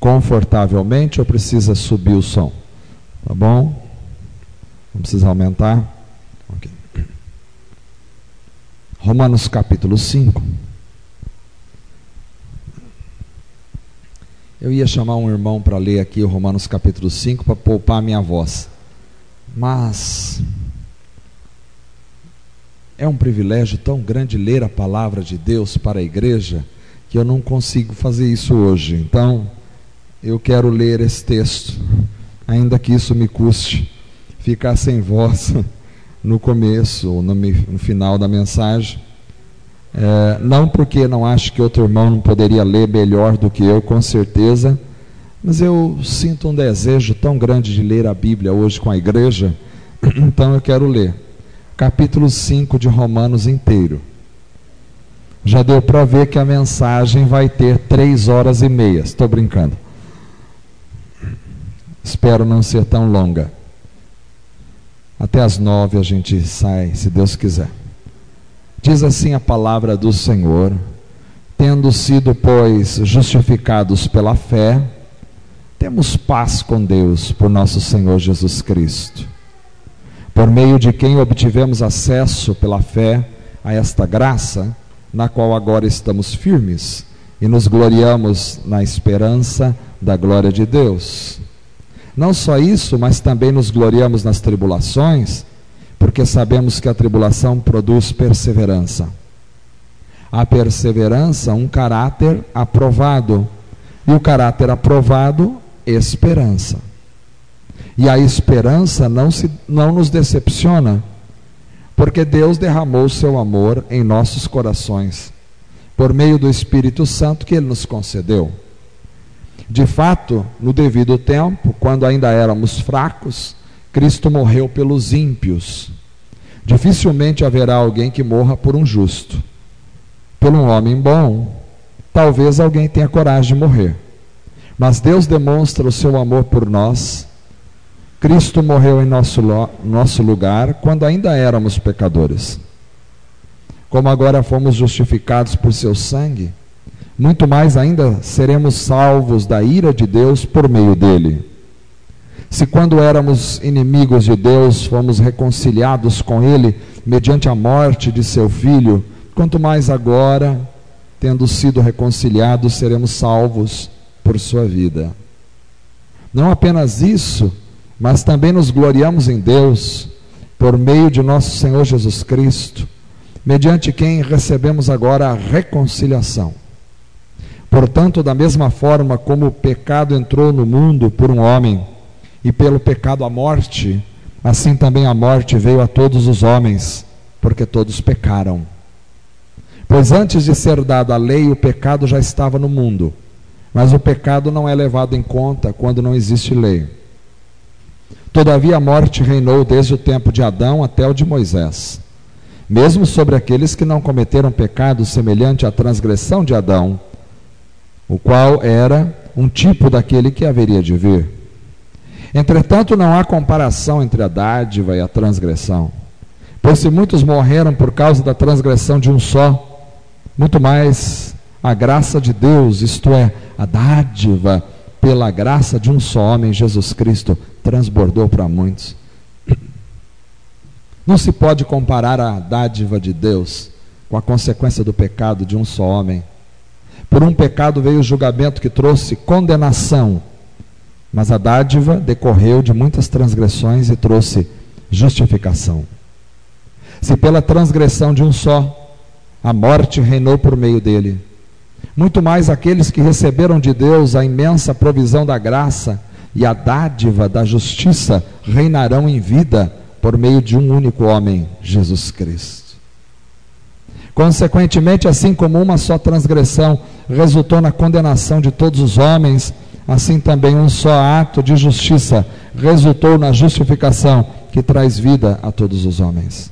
confortavelmente ou precisa subir o som? Tá bom? Não precisa aumentar? Ok. Romanos capítulo 5. Eu ia chamar um irmão para ler aqui o Romanos capítulo 5 para poupar a minha voz. Mas é um privilégio tão grande ler a palavra de Deus para a igreja que eu não consigo fazer isso hoje. Então, eu quero ler esse texto, ainda que isso me custe ficar sem voz no começo ou no final da mensagem. Não porque não acho que outro irmão não poderia ler melhor do que eu, com certeza, mas eu sinto um desejo tão grande de ler a Bíblia hoje com a igreja, então eu quero ler capítulo 5 de Romanos inteiro. Já deu para ver que a mensagem vai ter 3 horas e meia, estou brincando. Espero não ser tão longa. Até as 9 a gente sai, se Deus quiser. Diz assim a palavra do Senhor: tendo sido, pois, justificados pela fé, temos paz com Deus por nosso Senhor Jesus Cristo, por meio de quem obtivemos acesso pela fé a esta graça, na qual agora estamos firmes e nos gloriamos na esperança da glória de Deus. Não só isso, mas também nos gloriamos nas tribulações, porque sabemos que a tribulação produz perseverança. A perseverança, um caráter aprovado, e o caráter aprovado, esperança. E a esperança não nos decepciona, porque Deus derramou o seu amor em nossos corações, por meio do Espírito Santo que Ele nos concedeu. De fato, no devido tempo, quando ainda éramos fracos, Cristo morreu pelos ímpios. Dificilmente haverá alguém que morra por um justo. Por um homem bom, talvez alguém tenha coragem de morrer. Mas Deus demonstra o seu amor por nós. Cristo morreu em nosso lugar quando ainda éramos pecadores. Como agora fomos justificados por seu sangue, muito mais ainda seremos salvos da ira de Deus por meio dele. Se quando éramos inimigos de Deus, fomos reconciliados com Ele mediante a morte de seu Filho, quanto mais agora, tendo sido reconciliados, seremos salvos por sua vida. Não apenas isso, mas também nos gloriamos em Deus, por meio de nosso Senhor Jesus Cristo, mediante quem recebemos agora a reconciliação. Portanto, da mesma forma como o pecado entrou no mundo por um homem, e pelo pecado a morte, assim também a morte veio a todos os homens, porque todos pecaram. Pois antes de ser dada a lei, o pecado já estava no mundo, mas o pecado não é levado em conta quando não existe lei. Todavia a morte reinou desde o tempo de Adão até o de Moisés, mesmo sobre aqueles que não cometeram pecado semelhante à transgressão de Adão, o qual era um tipo daquele que haveria de vir. Entretanto, não há comparação entre a dádiva e a transgressão, pois se muitos morreram por causa da transgressão de um só, muito mais a graça de Deus, isto é, a dádiva pela graça de um só homem, Jesus Cristo, transbordou para muitos. Não se pode comparar a dádiva de Deus com a consequência do pecado de um só homem. Por um pecado veio o julgamento que trouxe condenação, mas a dádiva decorreu de muitas transgressões e trouxe justificação. Se pela transgressão de um só, a morte reinou por meio dele, muito mais aqueles que receberam de Deus a imensa provisão da graça e a dádiva da justiça reinarão em vida por meio de um único homem, Jesus Cristo. Consequentemente, assim como uma só transgressão resultou na condenação de todos os homens, assim também um só ato de justiça resultou na justificação que traz vida a todos os homens.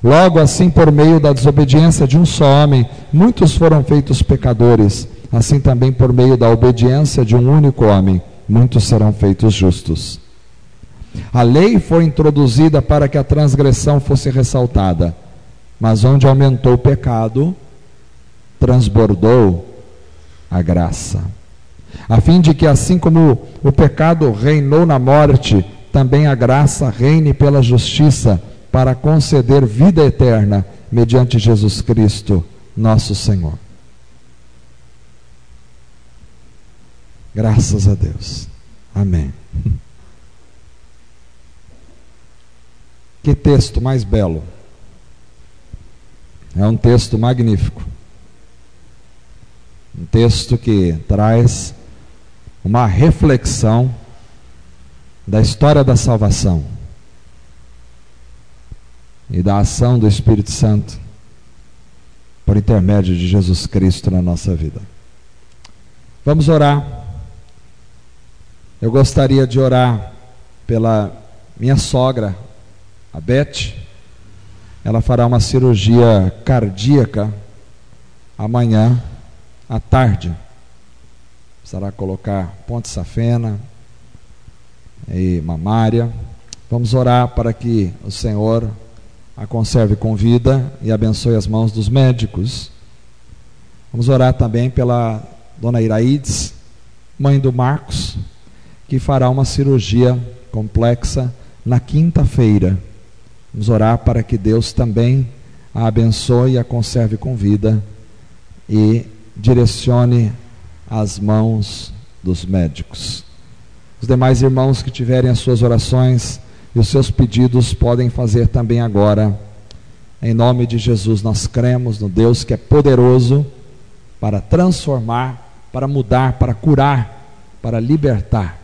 Logo assim, por meio da desobediência de um só homem, muitos foram feitos pecadores, assim também por meio da obediência de um único homem, muitos serão feitos justos. A lei foi introduzida para que a transgressão fosse ressaltada, mas onde aumentou o pecado, transbordou a graça. a fim de que, assim como o pecado reinou na morte, também a graça reine pela justiça, para conceder vida eterna, mediante Jesus Cristo, nosso Senhor. Graças a Deus. Amém. Que texto mais belo. É um texto magnífico. Um texto que traz uma reflexão da história da salvação e da ação do Espírito Santo por intermédio de Jesus Cristo na nossa vida. Vamos orar. Eu gostaria de orar pela minha sogra, a Beth. Ela fará uma cirurgia cardíaca amanhã à tarde. Precisará colocar ponte safena e mamária. Vamos orar para que o Senhor a conserve com vida e abençoe as mãos dos médicos. Vamos orar também pela dona Iraides, mãe do Marcos, que fará uma cirurgia complexa na quinta-feira. Vamos orar para que Deus também a abençoe e a conserve com vida e direcione as mãos dos médicos. Os demais irmãos que tiverem as suas orações e os seus pedidos podem fazer também agora. Em nome de Jesus, nós cremos no Deus que é poderoso para transformar, para mudar, para curar, para libertar.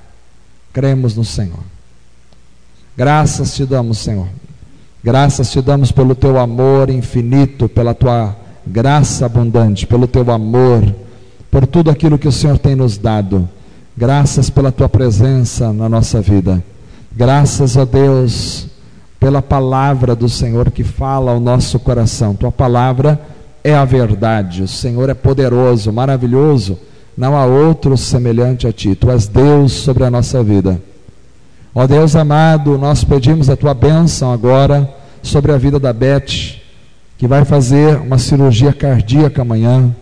Cremos no Senhor. Graças te damos, Senhor. Graças te damos pelo teu amor infinito, pela tua graça abundante, pelo teu amor, por tudo aquilo que o Senhor tem nos dado. Graças pela tua presença na nossa vida. Graças a Deus pela palavra do Senhor que fala ao nosso coração. Tua palavra é a verdade. O Senhor é poderoso, maravilhoso. Não há outro semelhante a ti. Tu és Deus sobre a nossa vida. Ó Deus amado, nós pedimos a tua bênção agora sobre a vida da Beth, que vai fazer uma cirurgia cardíaca amanhã.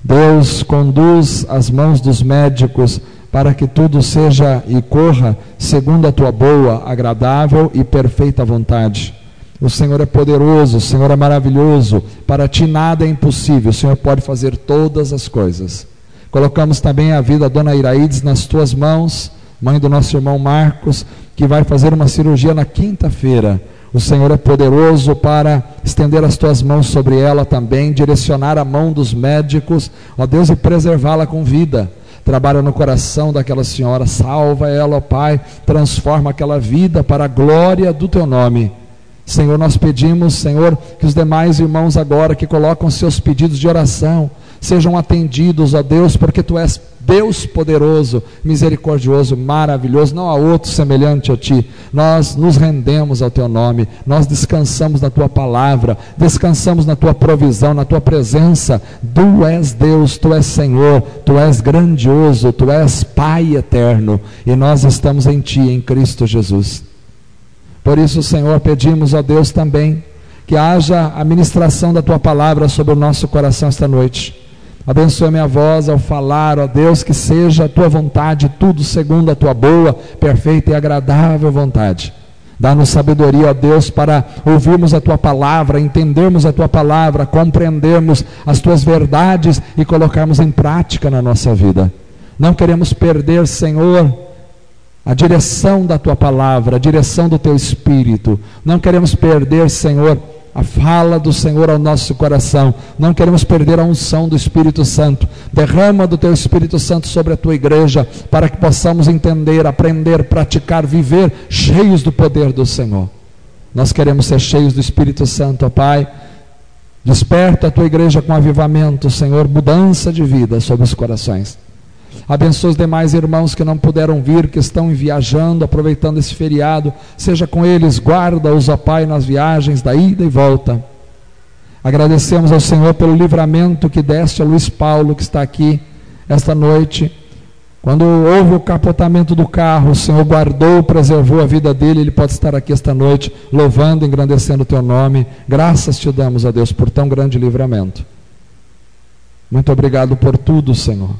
Deus, conduz as mãos dos médicos para que tudo seja e corra segundo a tua boa, agradável e perfeita vontade. O Senhor é poderoso, o Senhor é maravilhoso, para ti nada é impossível, o Senhor pode fazer todas as coisas. Colocamos também a vida da dona Iraides nas tuas mãos, mãe do nosso irmão Marcos, que vai fazer uma cirurgia na quinta-feira. O Senhor é poderoso para estender as tuas mãos sobre ela também, direcionar a mão dos médicos, ó Deus, e preservá-la com vida. Trabalha no coração daquela senhora, salva ela, ó Pai, transforma aquela vida para a glória do teu nome. Senhor, nós pedimos, Senhor, que os demais irmãos agora que colocam seus pedidos de oração sejam atendidos, ó Deus, porque tu és Deus poderoso, misericordioso, maravilhoso, não há outro semelhante a ti. Nós nos rendemos ao teu nome, nós descansamos na tua palavra, descansamos na tua provisão, na tua presença. Tu és Deus, tu és Senhor, tu és grandioso, tu és Pai eterno, e nós estamos em ti, em Cristo Jesus. Por isso, Senhor, pedimos a Deus também que haja a ministração da tua palavra sobre o nosso coração esta noite. Abençoa minha voz ao falar, ó Deus, que seja a tua vontade, tudo segundo a tua boa, perfeita e agradável vontade. Dá-nos sabedoria, ó Deus, para ouvirmos a tua palavra, entendermos a tua palavra, compreendermos as tuas verdades e colocarmos em prática na nossa vida. Não queremos perder, Senhor, a direção da tua palavra, a direção do teu Espírito. Não queremos perder, Senhor, a fala do Senhor ao nosso coração. Não queremos perder a unção do Espírito Santo. Derrama do teu Espírito Santo sobre a tua igreja, para que possamos entender, aprender, praticar, viver cheios do poder do Senhor. Nós queremos ser cheios do Espírito Santo, ó Pai. Desperta a tua igreja com avivamento, Senhor, mudança de vida sobre os corações. Abençoa os demais irmãos que não puderam vir, que estão viajando, aproveitando esse feriado. Seja com eles, guarda-os, ó Pai, nas viagens da ida e volta. Agradecemos ao Senhor pelo livramento que deste a Luiz Paulo, que está aqui esta noite. Quando houve o capotamento do carro, o Senhor guardou, preservou a vida dele. Ele pode estar aqui esta noite, louvando, engrandecendo o teu nome. Graças te damos, a Deus, por tão grande livramento. Muito obrigado por tudo, Senhor.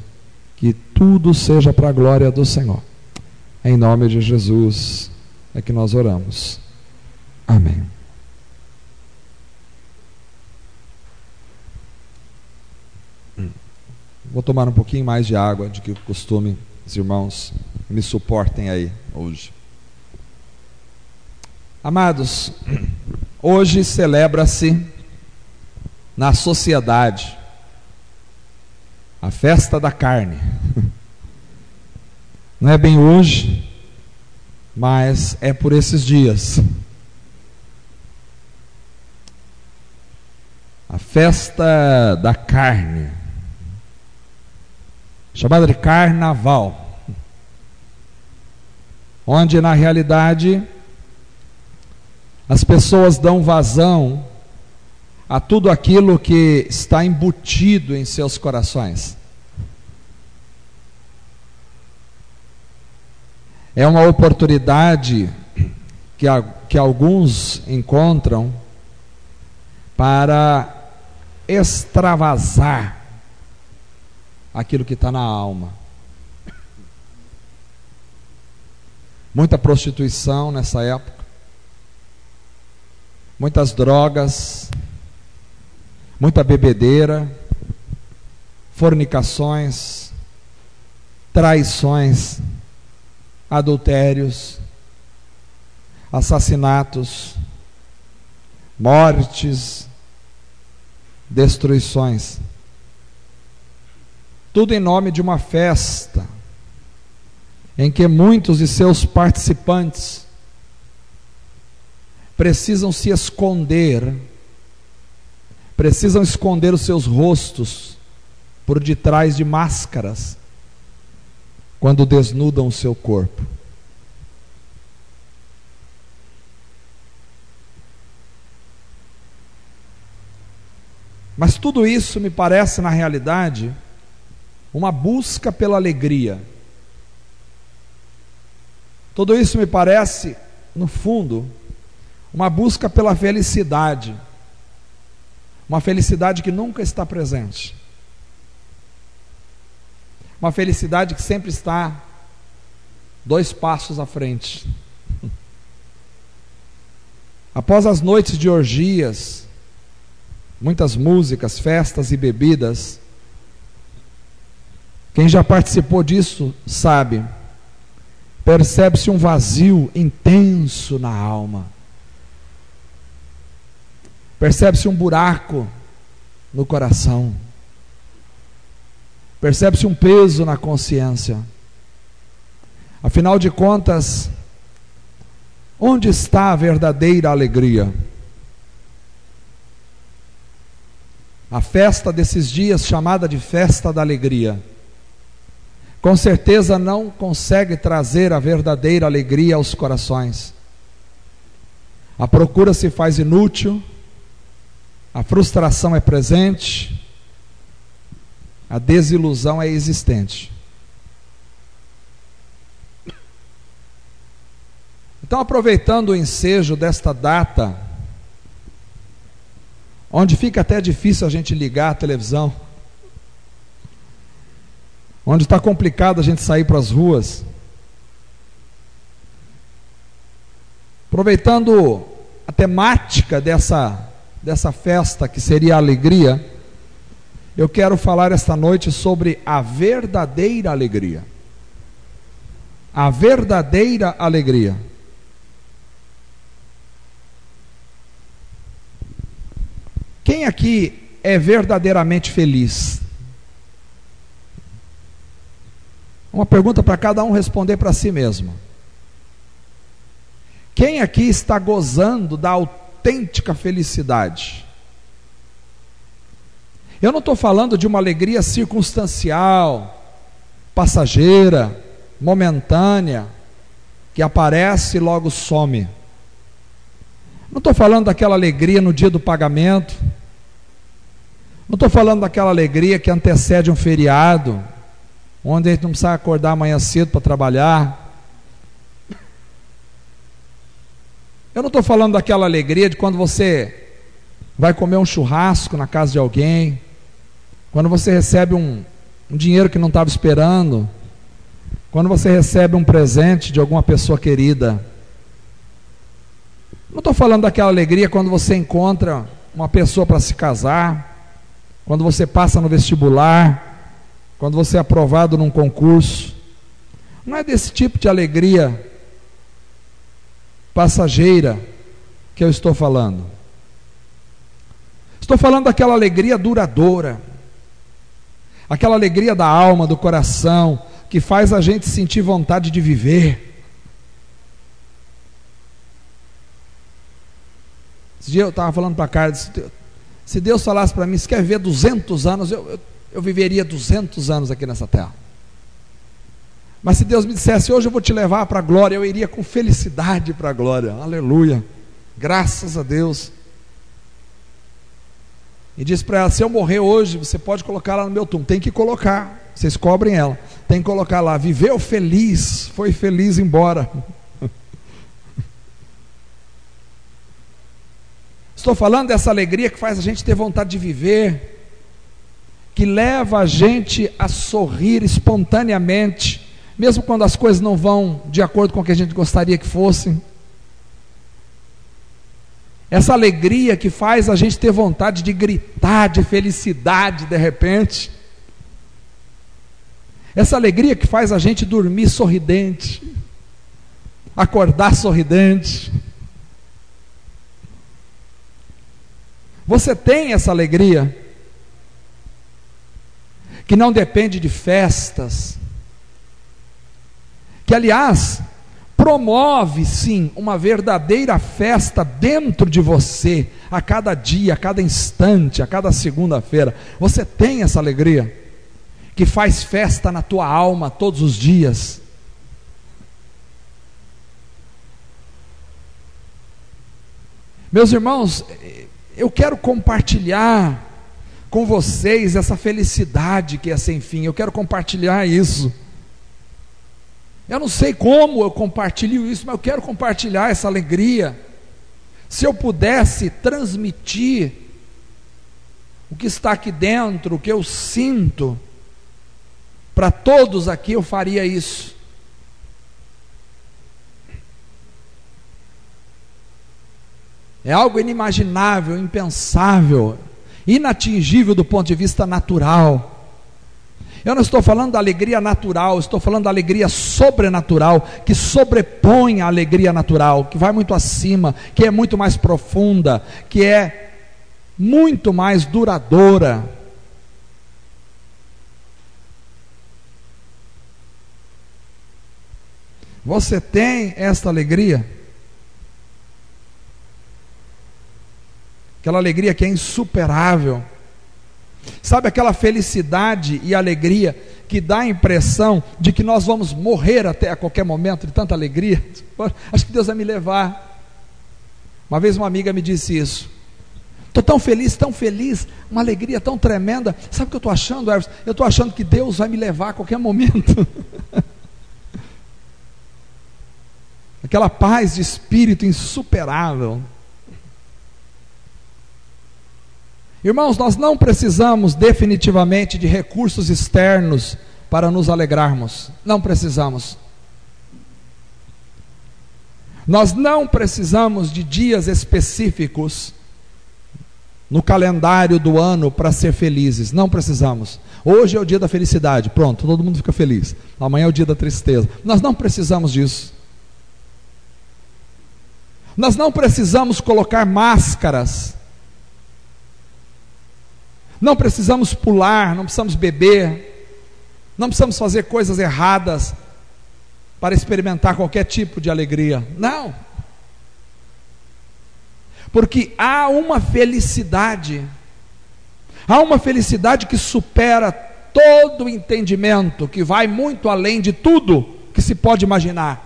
Que tudo seja para a glória do Senhor. Em nome de Jesus é que nós oramos. Amém. Vou tomar um pouquinho mais de água do que o costume. Os irmãos me suportem aí hoje. Amados, hoje celebra-se na sociedade a festa da carne. Não é bem hoje, mas é por esses dias. A festa da carne, chamada de carnaval, onde na realidade as pessoas dão vazão a tudo aquilo que está embutido em seus corações. É uma oportunidade que alguns encontram para extravasar aquilo que está na alma. Muita prostituição nessa época, muitas drogas, muita bebedeira, fornicações, traições, adultérios, assassinatos, mortes, destruições. Tudo em nome de uma festa em que muitos de seus participantes precisam se esconder, precisam esconder os seus rostos por detrás de máscaras, quando desnudam o seu corpo. Mas tudo isso me parece, na realidade, uma busca pela alegria. Tudo isso me parece, no fundo, uma busca pela felicidade. Uma felicidade que nunca está presente. Uma felicidade que sempre está 2 passos à frente. Após as noites de orgias, muitas músicas, festas e bebidas, quem já participou disso sabe, percebe-se um vazio intenso na alma, percebe-se um buraco no coração, percebe-se um peso na consciência. Afinal de contas, onde está a verdadeira alegria? A festa desses dias, chamada de festa da alegria, com certeza não consegue trazer a verdadeira alegria aos corações. A procura se faz inútil, a frustração é presente, a desilusão é existente. Então, aproveitando o ensejo desta data, onde fica até difícil a gente ligar a televisão, onde está complicado a gente sair para as ruas, aproveitando a temática dessa festa, que seria a alegria, eu quero falar esta noite sobre a verdadeira alegria. A verdadeira alegria. Quem aqui é verdadeiramente feliz? Uma pergunta para cada um responder para si mesmo. Quem aqui está gozando da autêntica felicidade? Eu não estou falando de uma alegria circunstancial, passageira, momentânea, que aparece e logo some. Não estou falando daquela alegria no dia do pagamento. Não estou falando daquela alegria que antecede um feriado, onde a gente não precisa acordar amanhã cedo para trabalhar. Eu não estou falando daquela alegria de quando você vai comer um churrasco na casa de alguém, quando você recebe um um dinheiro que não estava esperando, quando você recebe um presente de alguma pessoa querida. Não estou falando daquela alegria quando você encontra uma pessoa para se casar, quando você passa no vestibular, quando você é aprovado num concurso. Não é desse tipo de alegria passageira que eu estou falando. Estou falando daquela alegria duradoura, aquela alegria da alma, do coração, que faz a gente sentir vontade de viver. Esse dia eu estava falando para a Carlos, se Deus falasse para mim, se quer viver 200 anos, eu viveria 200 anos aqui nessa terra. Mas se Deus me dissesse, hoje eu vou te levar para a glória, eu iria com felicidade para a glória. Aleluia, graças a Deus. E disse para ela, se eu morrer hoje, você pode colocar lá no meu túmulo. Tem que colocar, vocês cobrem ela. Tem que colocar lá, viveu feliz, foi feliz embora. Estou falando dessa alegria que faz a gente ter vontade de viver, que leva a gente a sorrir espontaneamente, mesmo quando as coisas não vão de acordo com o que a gente gostaria que fossem. Essa alegria que faz a gente ter vontade de gritar de felicidade de repente. Essa alegria que faz a gente dormir sorridente, acordar sorridente. Você tem essa alegria que não depende de festas, que aliás promove sim uma verdadeira festa dentro de você, a cada dia, a cada instante, a cada segunda-feira. Você tem essa alegria que faz festa na tua alma todos os dias. Meus irmãos, eu quero compartilhar com vocês essa felicidade que é sem fim. Eu quero compartilhar isso. Eu não sei como eu compartilho isso, mas eu quero compartilhar essa alegria. Se eu pudesse transmitir o que está aqui dentro, o que eu sinto, para todos aqui, eu faria isso. É algo inimaginável, impensável, inatingível do ponto de vista natural. Eu não estou falando da alegria natural, estou falando da alegria sobrenatural, que sobrepõe a alegria natural, que vai muito acima, que é muito mais profunda, que é muito mais duradoura. Você tem esta alegria? Aquela alegria que é insuperável. Sabe aquela felicidade e alegria que dá a impressão de que nós vamos morrer até a qualquer momento de tanta alegria? Acho que Deus vai me levar. Uma vez uma amiga me disse isso. Estou tão feliz, uma alegria tão tremenda. Sabe o que eu estou achando, Everson? Eu estou achando que Deus vai me levar a qualquer momento. Aquela paz de espírito insuperável. Irmãos, nós não precisamos definitivamente de recursos externos para nos alegrarmos. Não precisamos. Nós não precisamos de dias específicos no calendário do ano para ser felizes. Não precisamos. Hoje é o dia da felicidade. Pronto, todo mundo fica feliz. Amanhã é o dia da tristeza. Nós não precisamos disso. Nós não precisamos colocar máscaras. Não precisamos pular, não precisamos beber, não precisamos fazer coisas erradas para experimentar qualquer tipo de alegria. Não. Porque há uma felicidade que supera todo o entendimento, que vai muito além de tudo que se pode imaginar.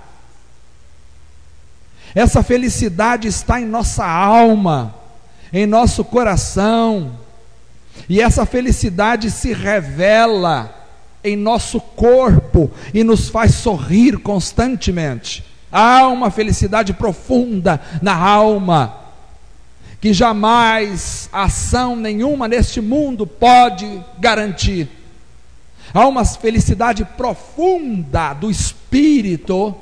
Essa felicidade está em nossa alma, em nosso coração. E essa felicidade se revela em nosso corpo e nos faz sorrir constantemente. Há uma felicidade profunda na alma, que jamais ação nenhuma neste mundo pode garantir. Há uma felicidade profunda do espírito,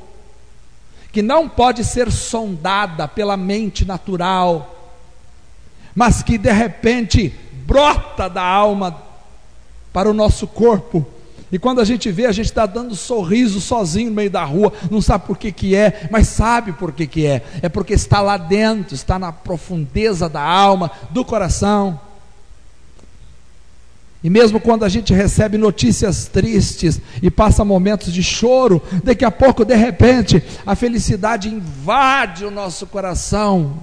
que não pode ser sondada pela mente natural, mas que de repente brota da alma para o nosso corpo, e quando a gente vê, a gente está dando sorriso sozinho no meio da rua, não sabe por que é, mas sabe por que é porque está lá dentro, está na profundeza da alma, do coração. E mesmo quando a gente recebe notícias tristes e passa momentos de choro, daqui a pouco, de repente, a felicidade invade o nosso coração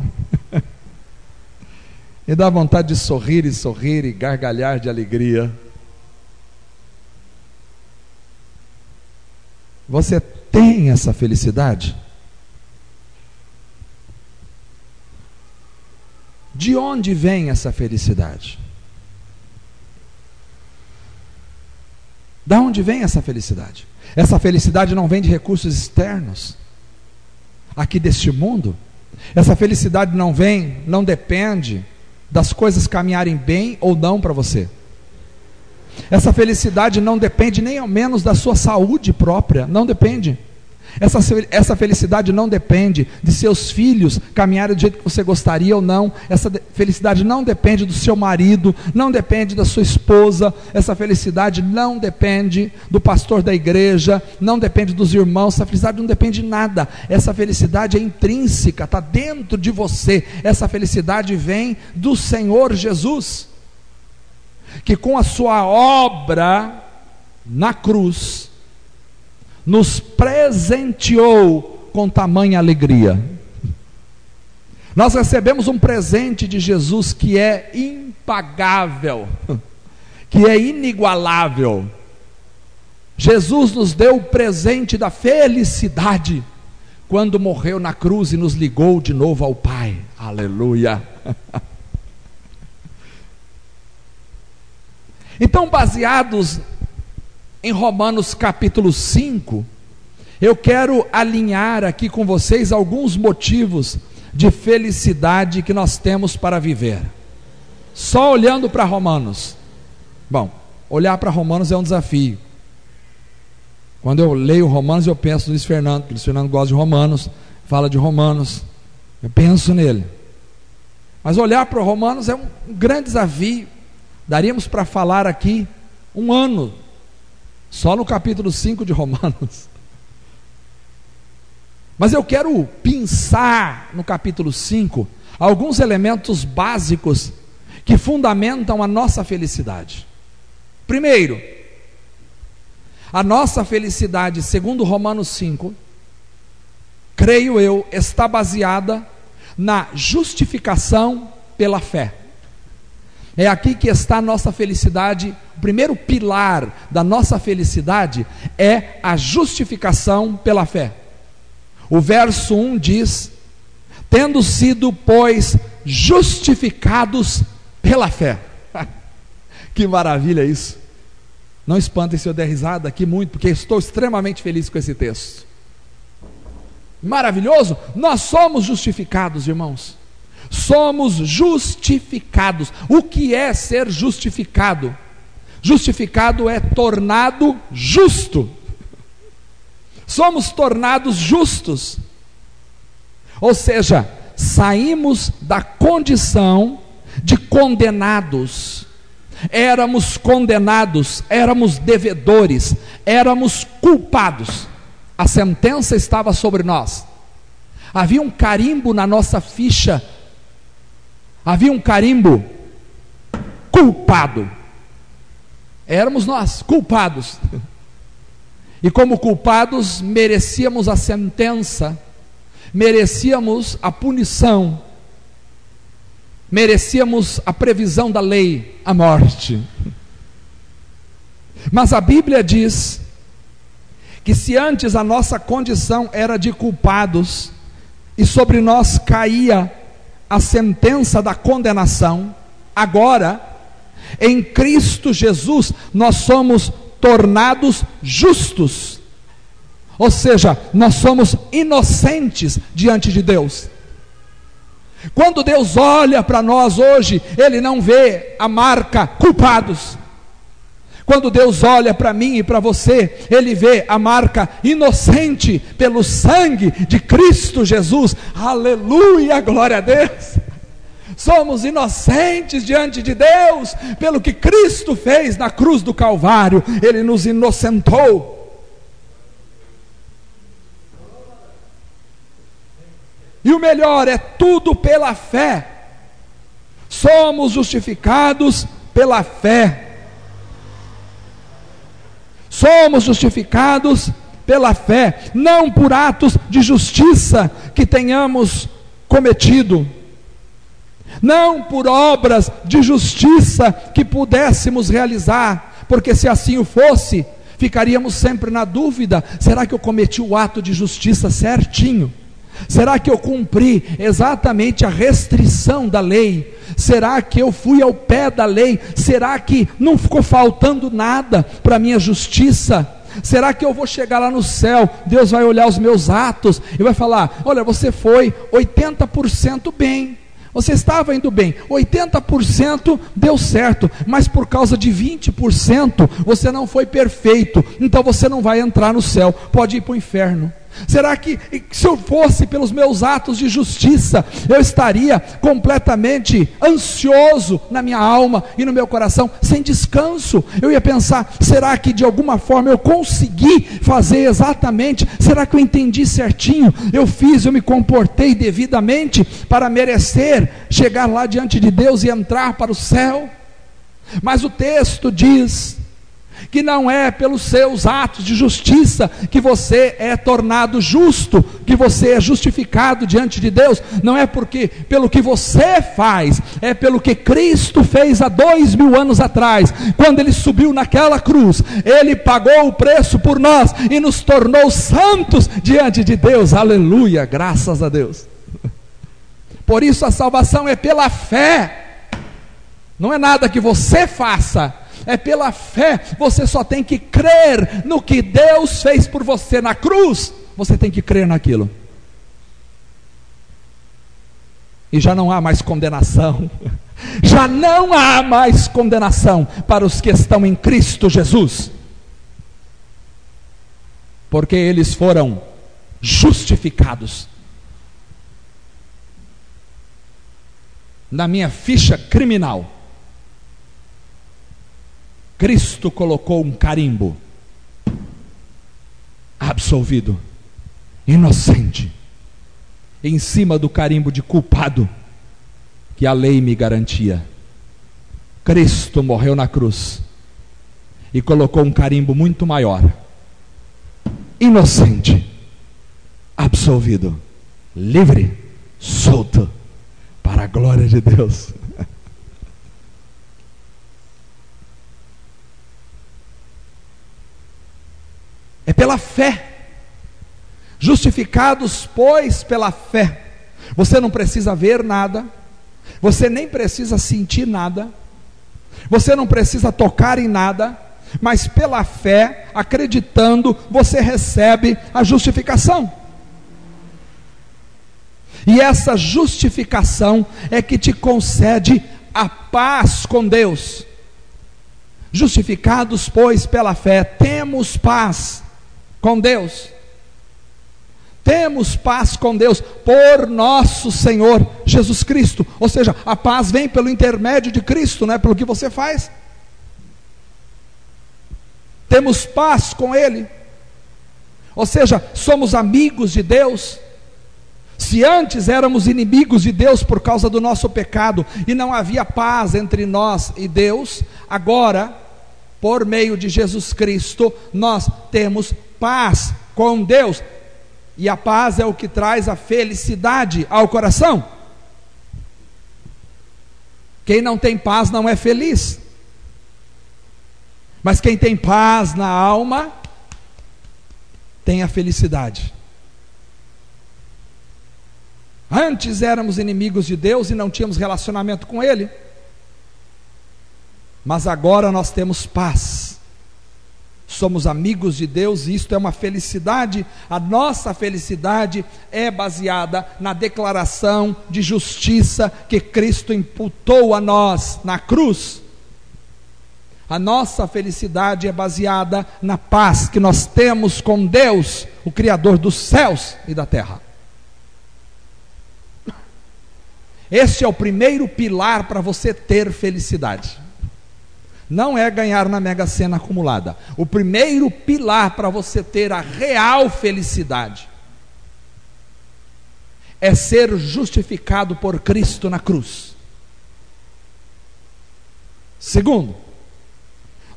e dá vontade de sorrir e gargalhar de alegria. Você tem essa felicidade? De onde vem essa felicidade? Da onde vem essa felicidade? Essa felicidade não vem de recursos externos, aqui deste mundo. Essa felicidade não depende das coisas caminharem bem ou não para você. Essa felicidade não depende nem ao menos da sua saúde própria, não depende. Essa felicidade não depende de seus filhos caminharem do jeito que você gostaria ou não. Essa felicidade não depende do seu marido, não depende da sua esposa. Essa felicidade não depende do pastor da igreja, não depende dos irmãos. Essa felicidade não depende de nada. Essa felicidade é intrínseca, está dentro de você. Essa felicidade vem do Senhor Jesus, que com a sua obra na cruz nos presenteou com tamanha alegria. Nós recebemos um presente de Jesus que é impagável, que é inigualável. Jesus nos deu o presente da felicidade quando morreu na cruz e nos ligou de novo ao Pai. Aleluia. Então, baseados em Romanos capítulo 5, eu quero alinhar aqui com vocês alguns motivos de felicidade que nós temos para viver. Só olhando para Romanos. Bom, olhar para Romanos é um desafio. Quando eu leio Romanos, eu penso no Luiz Fernando, porque Luiz Fernando gosta de Romanos, fala de Romanos, eu penso nele. Mas olhar para Romanos é um grande desafio. Daríamos para falar aqui um ano só no capítulo 5 de Romanos. Mas eu quero pensar no capítulo 5 alguns elementos básicos que fundamentam a nossa felicidade. Primeiro, a nossa felicidade, segundo Romanos 5, creio eu, está baseada na justificação pela fé. É aqui que está a nossa felicidade. O primeiro pilar da nossa felicidade é a justificação pela fé. O verso 1 diz: tendo sido, pois, justificados pela fé. Que maravilha isso! Não espantem se eu der risada aqui muito, porque estou extremamente feliz com esse texto. Maravilhoso! Nós somos justificados, irmãos. Somos justificados. O que é ser justificado? Justificado é tornado justo. Somos tornados justos. Ou seja, saímos da condição de condenados. Éramos condenados, éramos devedores, éramos culpados. A sentença estava sobre nós. Havia um carimbo na nossa ficha. Havia um carimbo: culpado. Éramos nós, culpados. E como culpados, merecíamos a sentença, merecíamos a punição, merecíamos a previsão da lei, a morte. Mas a Bíblia diz que se antes a nossa condição era de culpados, e sobre nós caía a sentença da condenação, agora, em Cristo Jesus, nós somos tornados justos. Ou seja, nós somos inocentes diante de Deus. Quando Deus olha para nós hoje, Ele não vê a marca culpados. Quando Deus olha para mim e para você, Ele vê a marca inocente pelo sangue de Cristo Jesus. Aleluia, glória a Deus. Somos inocentes diante de Deus, pelo que Cristo fez na cruz do Calvário. Ele nos inocentou. E o melhor, é tudo pela fé. Somos justificados pela fé. Somos justificados pela fé, não por atos de justiça que tenhamos cometido, não por obras de justiça que pudéssemos realizar, porque se assim o fosse, ficaríamos sempre na dúvida: será que eu cometi o ato de justiça certinho? Será que eu cumpri exatamente a restrição da lei? Será que eu fui ao pé da lei? Será que não ficou faltando nada para a minha justiça? Será que eu vou chegar lá no céu, Deus vai olhar os meus atos e vai falar: olha, você foi 80% bem, você estava indo bem, 80% deu certo, mas por causa de 20% você não foi perfeito, então você não vai entrar no céu, pode ir para o inferno. Será que se eu fosse pelos meus atos de justiça, eu estaria completamente ansioso na minha alma e no meu coração, sem descanso? Eu ia pensar: será que de alguma forma eu consegui fazer exatamente? Será que eu entendi certinho? Eu me comportei devidamente para merecer chegar lá diante de Deus e entrar para o céu? Mas o texto diz que não é pelos seus atos de justiça que você é tornado justo, que você é justificado diante de Deus. Não é pelo que você faz, é pelo que Cristo fez há 2000 anos atrás, quando Ele subiu naquela cruz. Ele pagou o preço por nós e nos tornou santos diante de Deus. Aleluia, graças a Deus. Por isso a salvação é pela fé, não é nada que você faça, é pela fé. Você só tem que crer no que Deus fez por você na cruz. Você tem que crer naquilo. E já não há mais condenação. Já não há mais condenação para os que estão em Cristo Jesus, porque eles foram justificados. Na minha ficha criminal, Cristo colocou um carimbo: absolvido, inocente, em cima do carimbo de culpado que a lei me garantia. Cristo morreu na cruz e colocou um carimbo muito maior: inocente, absolvido, livre, solto, para a glória de Deus. É pela fé. Justificados, pois, pela fé. Você não precisa ver nada, você nem precisa sentir nada, você não precisa tocar em nada, mas pela fé, acreditando, você recebe a justificação. E essa justificação é que te concede a paz com Deus. Justificados, pois, pela fé, temos paz com Deus. Temos paz com Deus por nosso Senhor Jesus Cristo. Ou seja, a paz vem pelo intermédio de Cristo, não é pelo que você faz. Temos paz com Ele. Ou seja, somos amigos de Deus. Se antes éramos inimigos de Deus por causa do nosso pecado e não havia paz entre nós e Deus, agora, por meio de Jesus Cristo, nós temos paz com Deus. E a paz é o que traz a felicidade ao coração. Quem não tem paz não é feliz. Mas quem tem paz na alma tem a felicidade. Antes éramos inimigos de Deus e não tínhamos relacionamento com Ele, mas agora nós temos paz. Somos amigos de Deus e isto é uma felicidade. A nossa felicidade é baseada na declaração de justiça que Cristo imputou a nós na cruz. A nossa felicidade é baseada na paz que nós temos com Deus, o Criador dos céus e da terra. Este é o primeiro pilar para você ter felicidade. Não é ganhar na Mega Sena acumulada. O primeiro pilar para você ter a real felicidade é ser justificado por Cristo na cruz. Segundo,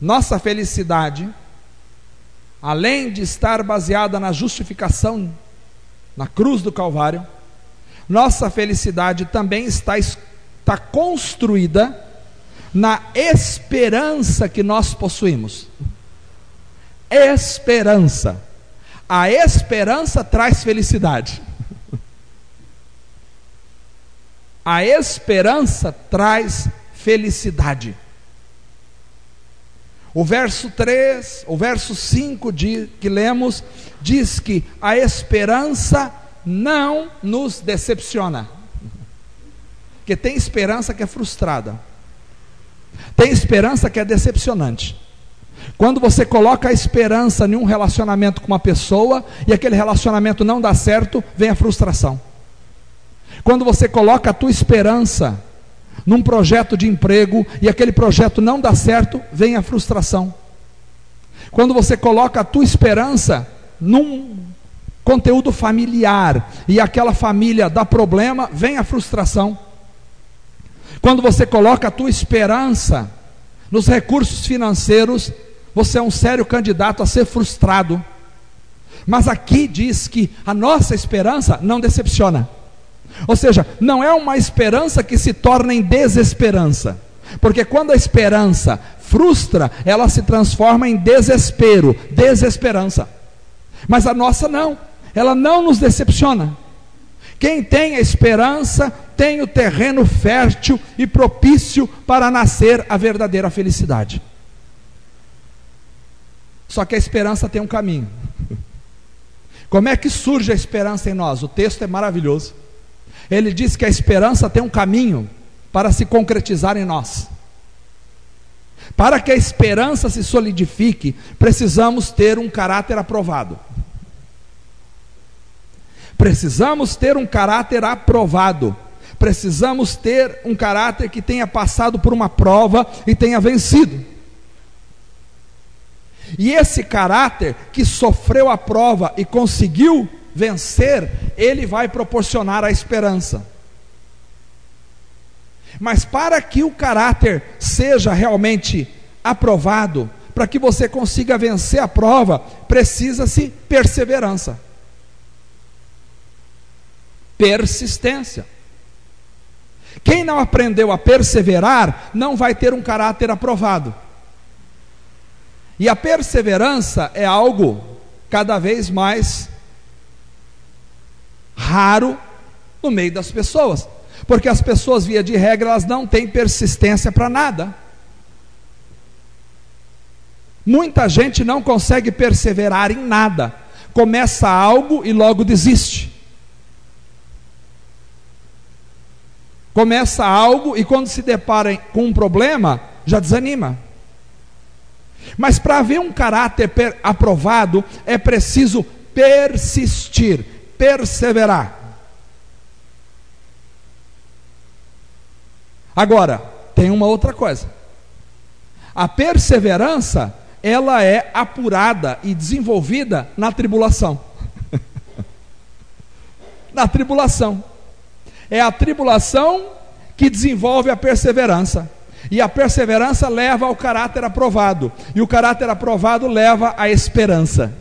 nossa felicidade, além de estar baseada na justificação na cruz do Calvário, nossa felicidade também está construída na esperança que nós possuímos. Esperança. A esperança traz felicidade. A esperança traz felicidade. O verso 3, o verso 5 que lemos, diz que a esperança não nos decepciona. Porque tem esperança que é frustrada. Tem esperança que é decepcionante. Quando você coloca a esperança em um relacionamento com uma pessoa e aquele relacionamento não dá certo, vem a frustração. Quando você coloca a tua esperança num projeto de emprego e aquele projeto não dá certo, vem a frustração. Quando você coloca a tua esperança num conteúdo familiar e aquela família dá problema, vem a frustração. Quando você coloca a tua esperança nos recursos financeiros, você é um sério candidato a ser frustrado. Mas aqui diz que a nossa esperança não decepciona. Ou seja, não é uma esperança que se torna em desesperança. Porque quando a esperança frustra, ela se transforma em desespero, desesperança. Mas a nossa não, ela não nos decepciona. Quem tem a esperança tem o terreno fértil e propício para nascer a verdadeira felicidade. Só que a esperança tem um caminho. Como é que surge a esperança em nós? O texto é maravilhoso. Ele diz que a esperança tem um caminho para se concretizar em nós. Para que a esperança se solidifique, precisamos ter um caráter aprovado. Precisamos ter um caráter aprovado. Precisamos ter um caráter que tenha passado por uma prova e tenha vencido. E esse caráter que sofreu a prova e conseguiu vencer, ele vai proporcionar a esperança. Mas para que o caráter seja realmente aprovado, para que você consiga vencer a prova, precisa-se perseverança, persistência. Quem não aprendeu a perseverar, não vai ter um caráter aprovado. E a perseverança é algo cada vez mais raro no meio das pessoas, porque as pessoas, via de regra, elas não têm persistência para nada. Muita gente não consegue perseverar em nada, começa algo e logo desiste. Começa algo e quando se depara com um problema, já desanima. Mas para haver um caráter aprovado, é preciso persistir, perseverar. Agora, tem uma outra coisa. A perseverança, ela é apurada e desenvolvida na tribulação. Na tribulação. É a tribulação que desenvolve a perseverança. E a perseverança leva ao caráter aprovado. E o caráter aprovado leva à esperança.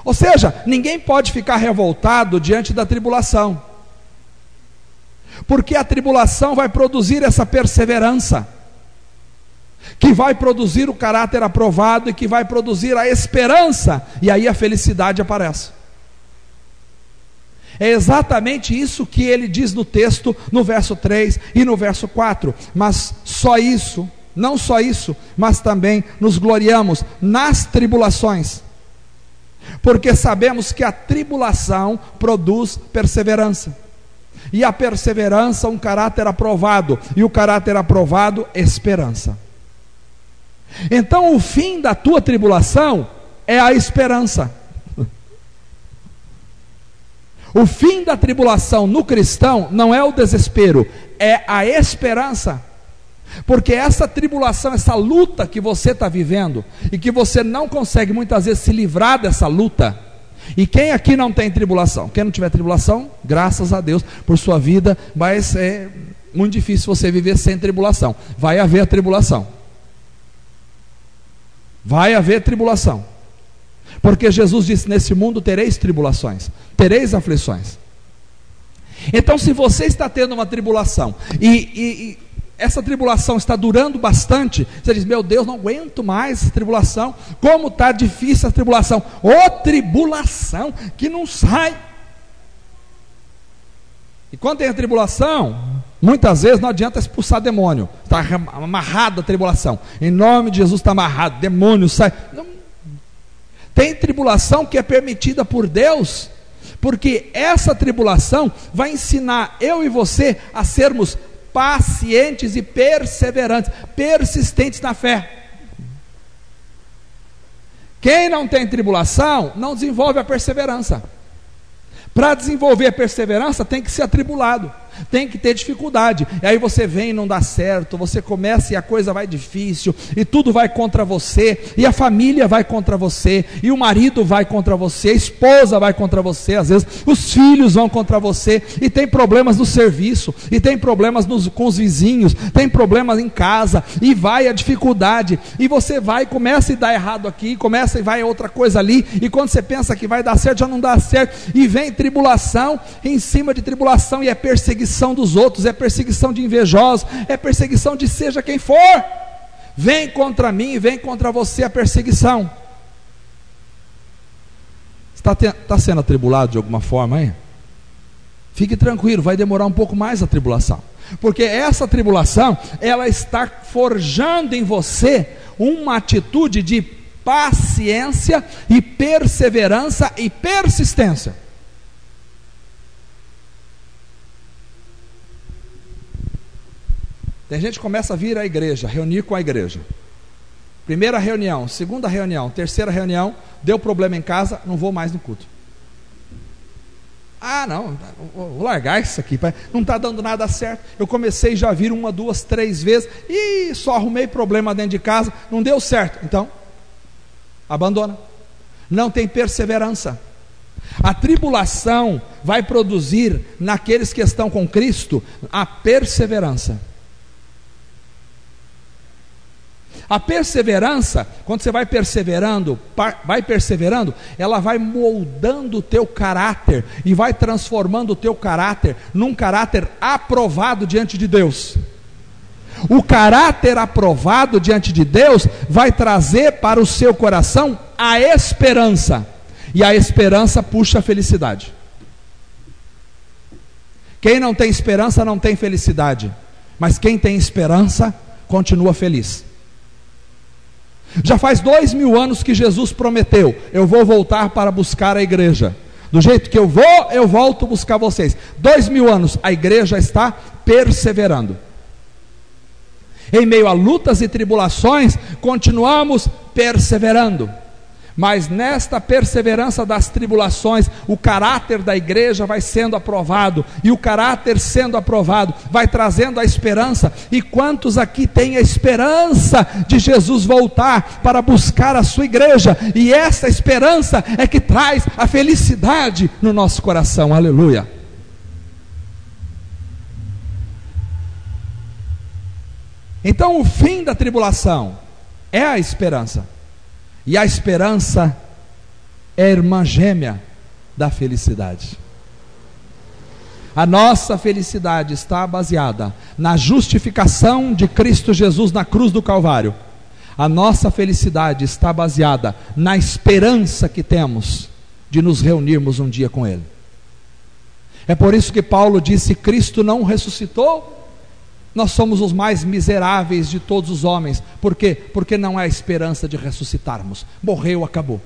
Ou seja, ninguém pode ficar revoltado diante da tribulação. Porque a tribulação vai produzir essa perseverança, que vai produzir o caráter aprovado e que vai produzir a esperança. E aí a felicidade aparece. É exatamente isso que ele diz no texto, no verso 3 e no verso 4. Mas só isso, não só isso, mas também nos gloriamos nas tribulações, porque sabemos que a tribulação produz perseverança. E a perseverança, um caráter aprovado. E o caráter aprovado, esperança. Então o fim da tua tribulação é a esperança. O fim da tribulação no cristão não é o desespero, é a esperança. Porque essa tribulação, essa luta que você está vivendo, e que você não consegue muitas vezes se livrar dessa luta. E quem aqui não tem tribulação? Quem não tiver tribulação, graças a Deus por sua vida, mas é muito difícil você viver sem tribulação. Vai haver a tribulação. Vai haver tribulação. Porque Jesus disse: nesse mundo tereis tribulações, tereis aflições. Então, se você está tendo uma tribulação e essa tribulação está durando bastante, você diz: meu Deus, não aguento mais essa tribulação, como está difícil a tribulação. Ô tribulação que não sai. E quando tem a tribulação, muitas vezes não adianta expulsar demônio, está amarrado a tribulação, em nome de Jesus está amarrado, demônio sai. Não. Tem tribulação que é permitida por Deus, porque essa tribulação vai ensinar eu e você a sermos pacientes e perseverantes, persistentes na fé. Quem não tem tribulação não desenvolve a perseverança. Para desenvolver a perseverança tem que ser atribulado, tem que ter dificuldade. E aí você vem e não dá certo, você começa e a coisa vai difícil, e tudo vai contra você, e a família vai contra você, e o marido vai contra você, a esposa vai contra você, às vezes os filhos vão contra você, e tem problemas no serviço, e tem problemas com os vizinhos, tem problemas em casa, e vai a dificuldade, e você vai e começa e dá errado aqui, começa e vai outra coisa ali, e quando você pensa que vai dar certo, já não dá certo, e vem tribulação em cima de tribulação, e é perseguição dos outros, é perseguição de invejosos, é perseguição de seja quem for. Vem contra mim, vem contra você a perseguição. Está sendo atribulado de alguma forma aí? Fique tranquilo, vai demorar um pouco mais a tribulação, porque essa tribulação, ela está forjando em você uma atitude de paciência e perseverança e persistência. Tem gente que começa a vir à igreja, reunir com a igreja. Primeira reunião, segunda reunião, terceira reunião, deu problema em casa, não vou mais no culto. Ah, não, vou largar isso aqui, não está dando nada certo. Eu comecei já a vir 1, 2, 3 vezes, e só arrumei problema dentro de casa, não deu certo. Então, abandona. Não tem perseverança. A tribulação vai produzir naqueles que estão com Cristo a perseverança. A perseverança, quando você vai perseverando, ela vai moldando o teu caráter, e vai transformando o teu caráter num caráter aprovado diante de Deus. O caráter aprovado diante de Deus vai trazer para o seu coração a esperança, e a esperança puxa a felicidade. Quem não tem esperança não tem felicidade, mas quem tem esperança continua feliz. Já faz 2000 anos que Jesus prometeu: eu vou voltar para buscar a igreja. Do jeito que eu vou, eu volto buscar vocês. 2000 anos, a igreja está perseverando. Em meio a lutas e tribulações, continuamos perseverando. Mas nesta perseverança das tribulações, o caráter da igreja vai sendo aprovado, e o caráter sendo aprovado, vai trazendo a esperança. E quantos aqui têm a esperança de Jesus voltar para buscar a sua igreja? E essa esperança é que traz a felicidade no nosso coração, aleluia. Então o fim da tribulação é a esperança. E a esperança é a irmã gêmea da felicidade. A nossa felicidade está baseada na justificação de Cristo Jesus na cruz do Calvário. A nossa felicidade está baseada na esperança que temos de nos reunirmos um dia com Ele. É por isso que Paulo disse: Cristo não ressuscitou, nós somos os mais miseráveis de todos os homens. Por quê? Porque não há esperança de ressuscitarmos. Morreu, acabou.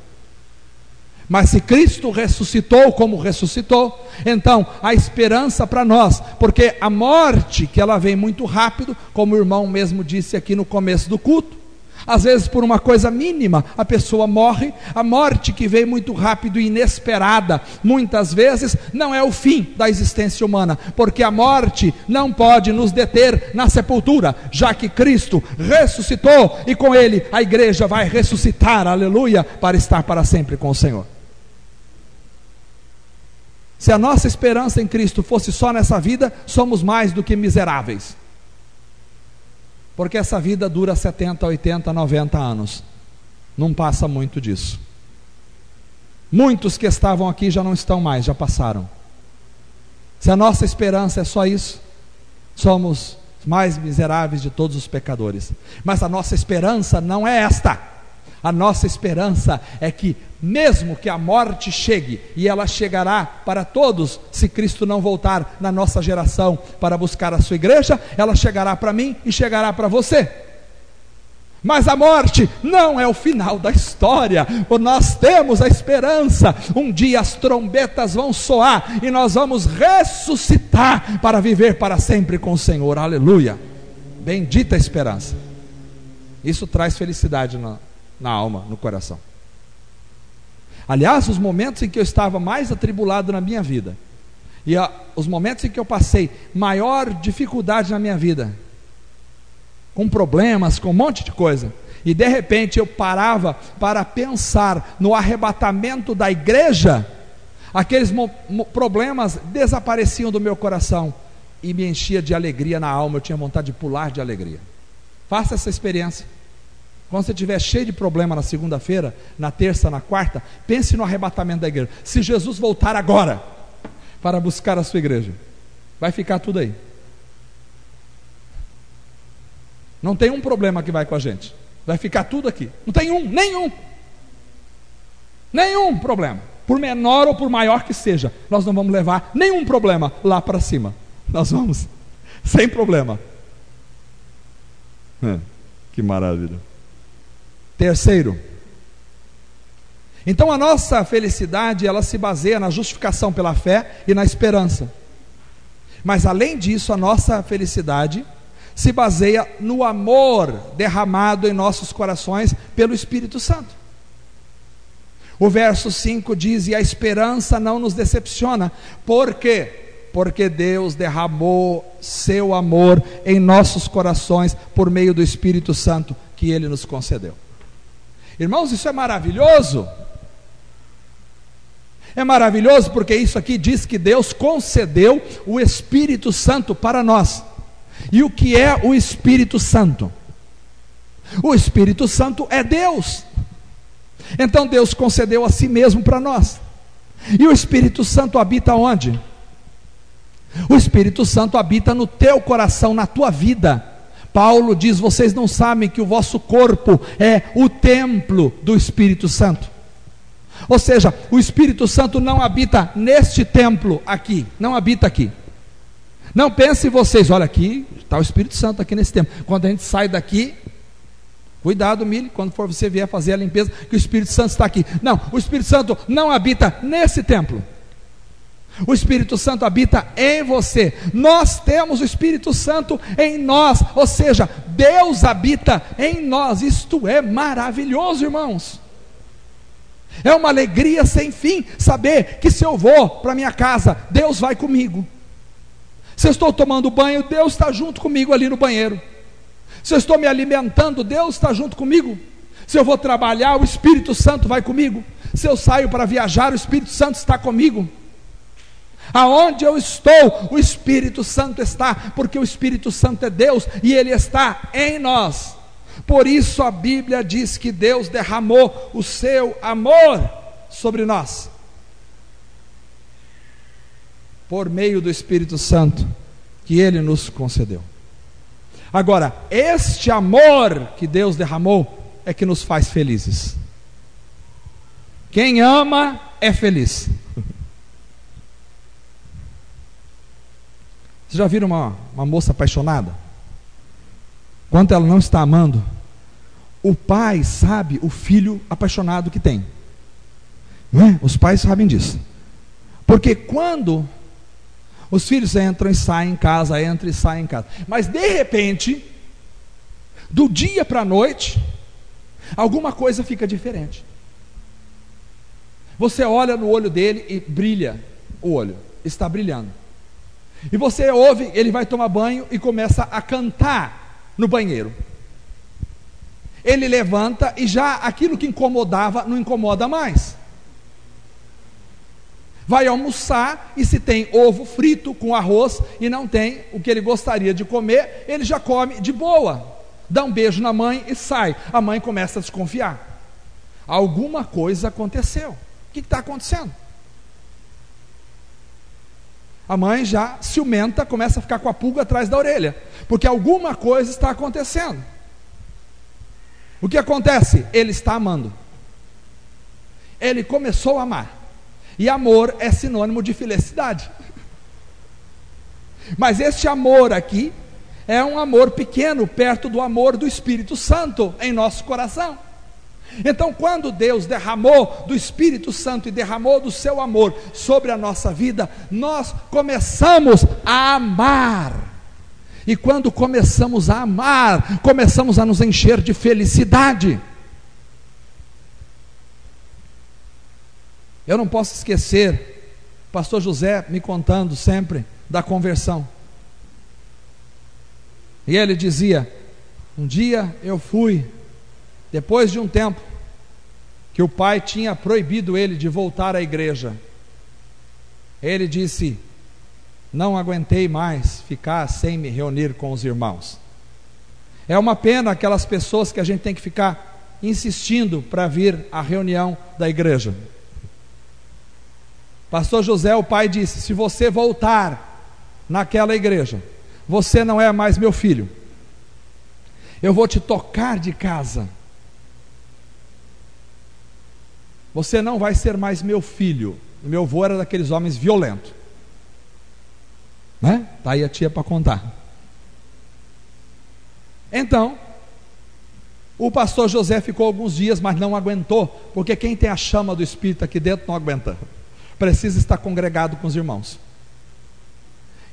Mas se Cristo ressuscitou como ressuscitou, então a esperança para nós, porque a morte, que ela vem muito rápido, como o irmão mesmo disse aqui no começo do culto, às vezes por uma coisa mínima a pessoa morre. A morte que vem muito rápido e inesperada, muitas vezes não é o fim da existência humana, porque a morte não pode nos deter na sepultura, já que Cristo ressuscitou, e com Ele a igreja vai ressuscitar, aleluia, para estar para sempre com o Senhor. Se a nossa esperança em Cristo fosse só nessa vida, somos mais do que miseráveis, porque essa vida dura 70, 80, 90 anos, não passa muito disso. Muitos que estavam aqui já não estão mais, já passaram. Se a nossa esperança é só isso, somos mais miseráveis de todos os pecadores. Mas a nossa esperança não é esta. A nossa esperança é que, mesmo que a morte chegue, e ela chegará para todos, se Cristo não voltar na nossa geração para buscar a sua igreja, ela chegará para mim e chegará para você. Mas a morte não é o final da história. Nós temos a esperança. Um dia as trombetas vão soar e nós vamos ressuscitar para viver para sempre com o Senhor. Aleluia! Bendita a esperança. Isso traz felicidade na alma, no coração. Aliás, os momentos em que eu estava mais atribulado na minha vida, e os momentos em que eu passei maior dificuldade na minha vida, com problemas, com um monte de coisa, e de repente eu parava para pensar no arrebatamento da igreja, aqueles problemas desapareciam do meu coração e me enchia de alegria na alma. Eu tinha vontade de pular de alegria. Faça essa experiência. Quando você estiver cheio de problema na segunda-feira, na terça, na quarta, pense no arrebatamento da igreja. Se Jesus voltar agora para buscar a sua igreja, vai ficar tudo aí. Não tem um problema que vai com a gente, vai ficar tudo aqui. Não tem nenhum problema, por menor ou por maior que seja. Nós não vamos levar nenhum problema lá para cima. Nós vamos sem problema. Que maravilha. Terceiro, então a nossa felicidade, ela se baseia na justificação pela fé e na esperança. Mas além disso, a nossa felicidade se baseia no amor derramado em nossos corações pelo Espírito Santo. O verso 5 diz: e a esperança não nos decepciona. Por quê? Porque Deus derramou seu amor em nossos corações por meio do Espírito Santo que Ele nos concedeu. Irmãos, isso é maravilhoso. É maravilhoso porque isso aqui diz que Deus concedeu o Espírito Santo para nós. E o que é o Espírito Santo? O Espírito Santo é Deus. Então Deus concedeu a si mesmo para nós. E o Espírito Santo habita onde? O Espírito Santo habita no teu coração, na tua vida. Paulo diz: vocês não sabem que o vosso corpo é o templo do Espírito Santo. Ou seja, o Espírito Santo não habita neste templo aqui, não habita aqui. Não pense vocês, olha aqui, está o Espírito Santo aqui nesse templo. Quando a gente sai daqui, cuidado, Mili, quando for você vier fazer a limpeza, que o Espírito Santo está aqui. Não, o Espírito Santo não habita nesse templo. O Espírito Santo habita em você. Nós temos o Espírito Santo em nós, ou seja, Deus habita em nós. Isto é maravilhoso, irmãos. É uma alegria sem fim saber que se eu vou para minha casa, Deus vai comigo. Se eu estou tomando banho, Deus está junto comigo ali no banheiro. Se eu estou me alimentando, Deus está junto comigo. Se eu vou trabalhar, o Espírito Santo vai comigo. Se eu saio para viajar, o Espírito Santo está comigo. Aonde eu estou, o Espírito Santo está, porque o Espírito Santo é Deus e Ele está em nós. Por isso a Bíblia diz que Deus derramou o seu amor sobre nós, por meio do Espírito Santo que Ele nos concedeu. Agora, este amor que Deus derramou é que nos faz felizes. Quem ama é feliz. Vocês já viram uma moça apaixonada? Quando ela não está amando, o pai sabe o filho apaixonado que tem. Não é? Os pais sabem disso. Porque quando os filhos entram e saem em casa, entram e saem em casa, mas de repente, do dia para a noite, alguma coisa fica diferente. Você olha no olho dele e brilha o olho, está brilhando. E você ouve, ele vai tomar banho e começa a cantar no banheiro. Ele levanta e já aquilo que incomodava não incomoda mais. Vai almoçar e se tem ovo frito com arroz e não tem o que ele gostaria de comer, ele já come de boa. Dá um beijo na mãe e sai. A mãe começa a desconfiar. Alguma coisa aconteceu. O que está acontecendo? A mãe já ciumenta, começa a ficar com a pulga atrás da orelha, porque alguma coisa está acontecendo. O que acontece? Ele está amando. Ele começou a amar. E amor é sinônimo de felicidade. Mas este amor aqui é um amor pequeno, perto do amor do Espírito Santo em nosso coração. Então, quando Deus derramou do Espírito Santo e derramou do seu amor sobre a nossa vida, nós começamos a amar. E quando começamos a amar, começamos a nos encher de felicidade. Eu não posso esquecer, pastor José me contando sempre da conversão. E ele dizia: um dia eu fui, depois de um tempo, que o pai tinha proibido ele de voltar à igreja. Ele disse: não aguentei mais ficar sem me reunir com os irmãos. É uma pena aquelas pessoas que a gente tem que ficar insistindo para vir à reunião da igreja. Pastor José, o pai, disse: se você voltar naquela igreja, você não é mais meu filho. Eu vou te tocar de casa. Você não vai ser mais meu filho. Meu avô era daqueles homens violentos, né? Tá aí a tia para contar. Então, o pastor José ficou alguns dias, mas não aguentou, porque quem tem a chama do Espírito aqui dentro não aguenta. Precisa estar congregado com os irmãos.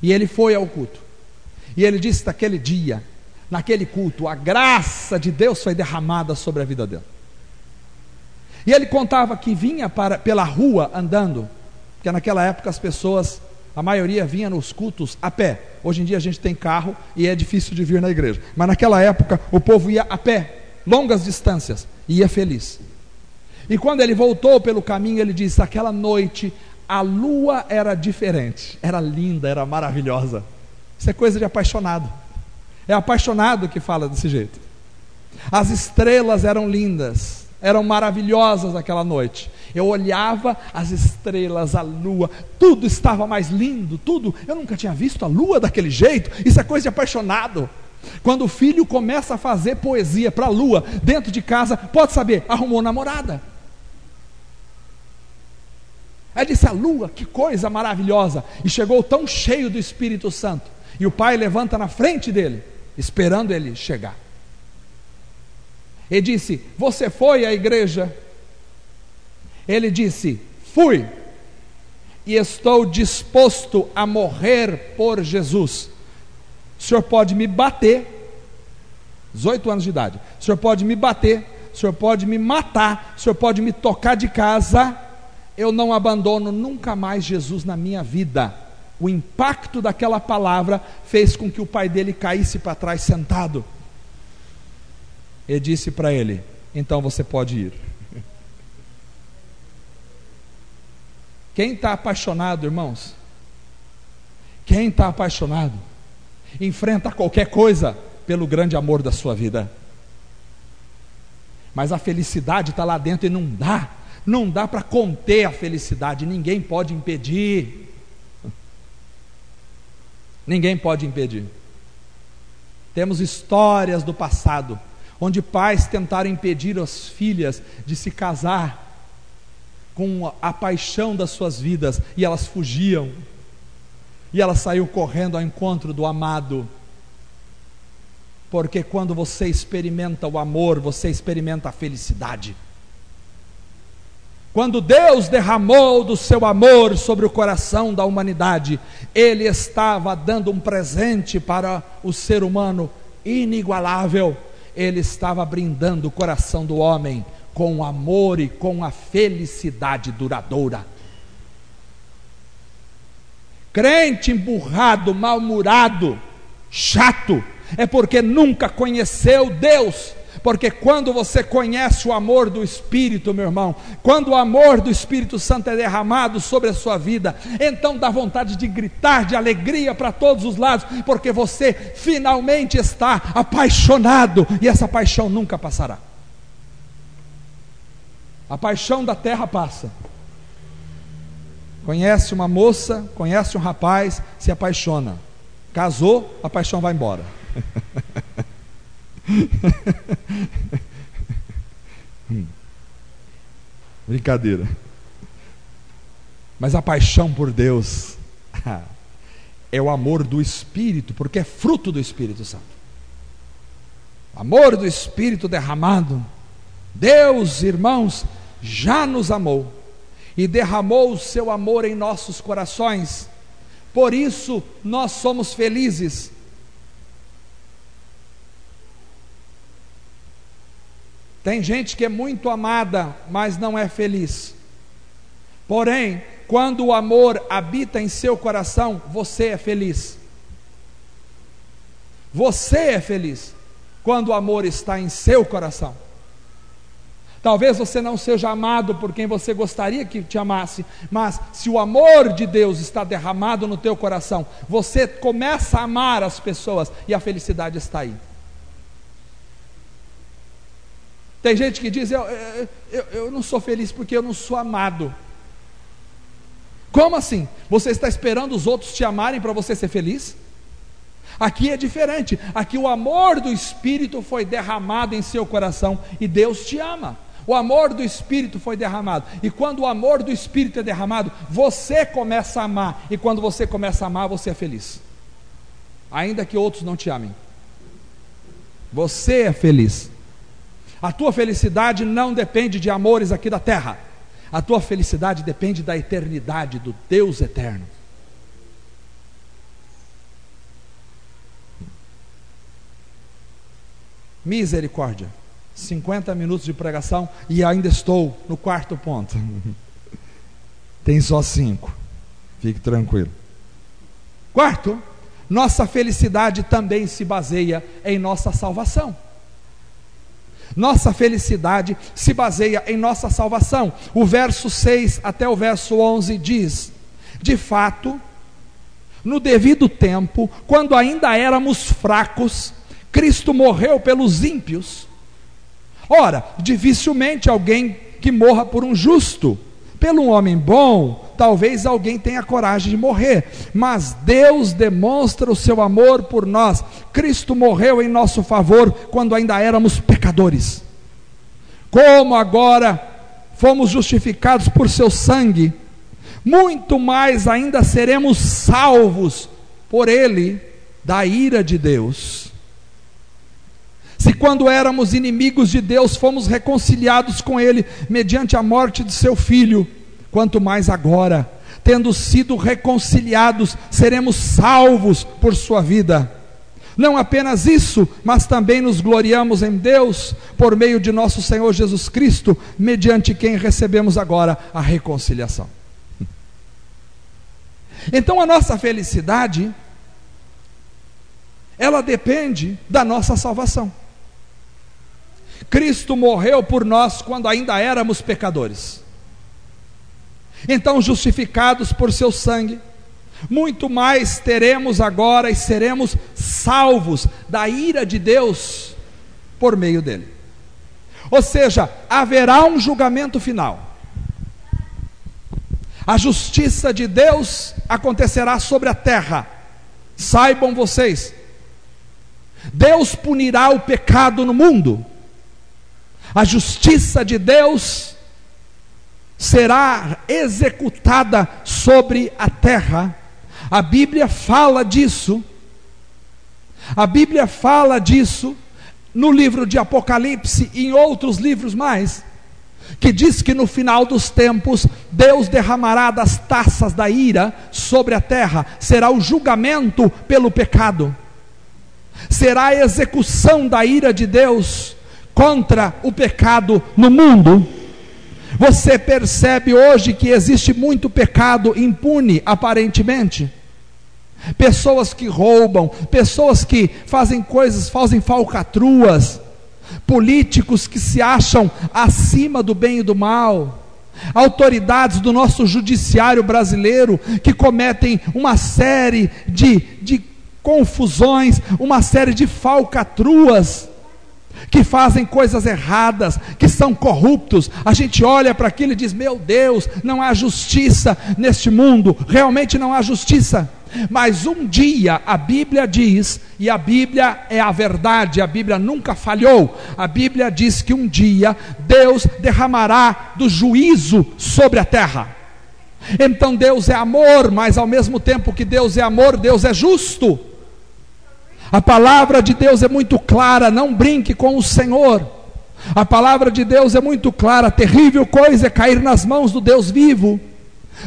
E ele foi ao culto. E ele disse: naquele dia, naquele culto, a graça de Deus foi derramada sobre a vida dele. E ele contava que vinha pela rua andando, porque naquela época as pessoas, a maioria vinha nos cultos a pé. Hoje em dia a gente tem carro e é difícil de vir na igreja, mas naquela época o povo ia a pé, longas distâncias, e ia feliz. E quando ele voltou pelo caminho, ele disse: aquela noite a lua era diferente, era linda, era maravilhosa. Isso é coisa de apaixonado. É apaixonado que fala desse jeito. As estrelas eram lindas, eram maravilhosas aquela noite. Eu olhava as estrelas, a lua, tudo estava mais lindo, tudo. Eu nunca tinha visto a lua daquele jeito. Isso é coisa de apaixonado. Quando o filho começa a fazer poesia para a lua dentro de casa, pode saber, arrumou namorada. Aí disse: a lua, que coisa maravilhosa. E chegou tão cheio do Espírito Santo. E o pai levanta na frente dele, esperando ele chegar. E disse: você foi à igreja? Ele disse: fui, e estou disposto a morrer por Jesus. O senhor pode me bater, 18 anos de idade, o senhor pode me bater, o senhor pode me matar, o senhor pode me tocar de casa, eu não abandono nunca mais Jesus na minha vida. O impacto daquela palavra fez com que o pai dele caísse para trás sentado. E disse para ele: então você pode ir. Quem está apaixonado, irmãos, quem está apaixonado, enfrenta qualquer coisa pelo grande amor da sua vida. Mas a felicidade está lá dentro e não dá para conter a felicidade. Ninguém pode impedir. Ninguém pode impedir. Temos histórias do passado onde pais tentaram impedir as filhas de se casar com a paixão das suas vidas, e elas fugiam, e elas saíam correndo ao encontro do amado. Porque quando você experimenta o amor, você experimenta a felicidade. Quando Deus derramou do seu amor sobre o coração da humanidade, Ele estava dando um presente para o ser humano inigualável. Ele estava brindando o coração do homem com o amor e com a felicidade duradoura. Crente emburrado, mal-humorado, chato, é porque nunca conheceu Deus. Porque quando você conhece o amor do Espírito, meu irmão, quando o amor do Espírito Santo é derramado sobre a sua vida, então dá vontade de gritar de alegria para todos os lados, porque você finalmente está apaixonado, e essa paixão nunca passará. A paixão da terra passa. Conhece uma moça, conhece um rapaz, se apaixona. Casou, a paixão vai embora. Brincadeira. Mas a paixão por Deus é o amor do Espírito, porque é fruto do Espírito Santo. Amor do Espírito derramado. Deus, irmãos, já nos amou e derramou o seu amor em nossos corações. Por isso nós somos felizes. Tem gente que é muito amada, mas não é feliz. Porém, quando o amor habita em seu coração, você é feliz. Você é feliz quando o amor está em seu coração. Talvez você não seja amado por quem você gostaria que te amasse, mas se o amor de Deus está derramado no teu coração, você começa a amar as pessoas e a felicidade está aí. Tem gente que diz, eu não sou feliz porque eu não sou amado. Como assim? Você está esperando os outros te amarem para você ser feliz? Aqui é diferente. Aqui o amor do Espírito foi derramado em seu coração e Deus te ama. O amor do Espírito foi derramado. E quando o amor do Espírito é derramado, você começa a amar. E quando você começa a amar, você é feliz. Ainda que outros não te amem. Você é feliz. A tua felicidade não depende de amores aqui da terra. A tua felicidade depende da eternidade, do Deus eterno. Misericórdia. 50 minutos de pregação e ainda estou no quarto ponto. Tem só 5. Fique tranquilo. Quarto, nossa felicidade também se baseia em nossa salvação. Nossa felicidade se baseia em nossa salvação. O verso 6 até o verso 11 diz: de fato, no devido tempo, quando ainda éramos fracos, Cristo morreu pelos ímpios. Ora, dificilmente alguém que morra por um justo, pelo um homem bom, talvez alguém tenha coragem de morrer, mas Deus demonstra o seu amor por nós. Cristo morreu em nosso favor quando ainda éramos pecadores. Como agora fomos justificados por seu sangue, muito mais ainda seremos salvos por ele da ira de Deus. Se quando éramos inimigos de Deus, fomos reconciliados com ele mediante a morte de seu Filho, quanto mais agora, tendo sido reconciliados, seremos salvos por sua vida. Não apenas isso, mas também nos gloriamos em Deus, por meio de nosso Senhor Jesus Cristo, mediante quem recebemos agora a reconciliação. Então a nossa felicidade, ela depende da nossa salvação. Cristo morreu por nós quando ainda éramos pecadores. Então, justificados por seu sangue, muito mais teremos agora e seremos salvos da ira de Deus por meio dele. Ou seja, haverá um julgamento final. A justiça de Deus acontecerá sobre a terra. Saibam vocês, Deus punirá o pecado no mundo. A justiça de Deus será executada sobre a terra. A Bíblia fala disso. A Bíblia fala disso no livro de Apocalipse e em outros livros mais. que diz que no final dos tempos, Deus derramará das taças da ira sobre a terra, será o julgamento pelo pecado, será a execução da ira de Deus contra o pecado no mundo. Você percebe hoje que existe muito pecado impune, aparentemente, pessoas que roubam, pessoas que fazem coisas, fazem falcatruas, políticos que se acham acima do bem e do mal, autoridades do nosso judiciário brasileiro que cometem uma série de confusões, uma série de falcatruas, que fazem coisas erradas, que são corruptos. A gente olha para aquilo e diz: meu Deus, não há justiça neste mundo, realmente não há justiça. Mas um dia a Bíblia diz, e a Bíblia é a verdade, a Bíblia nunca falhou, a Bíblia diz que um dia Deus derramará do juízo sobre a terra. Então Deus é amor, mas ao mesmo tempo que Deus é amor, Deus é justo. A palavra de Deus é muito clara: não brinque com o Senhor. A palavra de Deus é muito clara: terrível coisa é cair nas mãos do Deus vivo.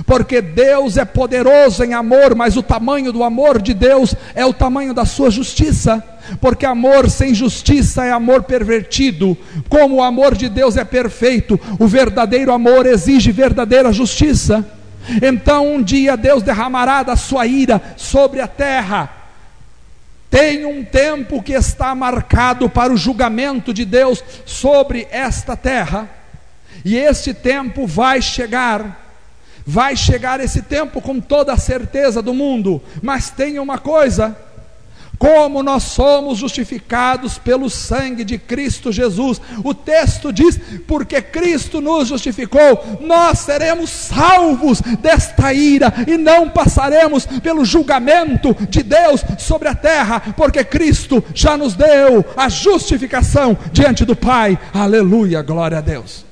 Porque Deus é poderoso em amor, mas o tamanho do amor de Deus é o tamanho da sua justiça. Porque amor sem justiça é amor pervertido. Como o amor de Deus é perfeito, o verdadeiro amor exige verdadeira justiça. Então um dia Deus derramará da sua ira sobre a terra. Tem um tempo que está marcado para o julgamento de Deus sobre esta terra, e este tempo vai chegar esse tempo com toda a certeza do mundo. Mas tem uma coisa: como nós somos justificados pelo sangue de Cristo Jesus, o texto diz: porque Cristo nos justificou, nós seremos salvos desta ira, e não passaremos pelo julgamento de Deus sobre a terra, porque Cristo já nos deu a justificação diante do Pai. Aleluia, glória a Deus.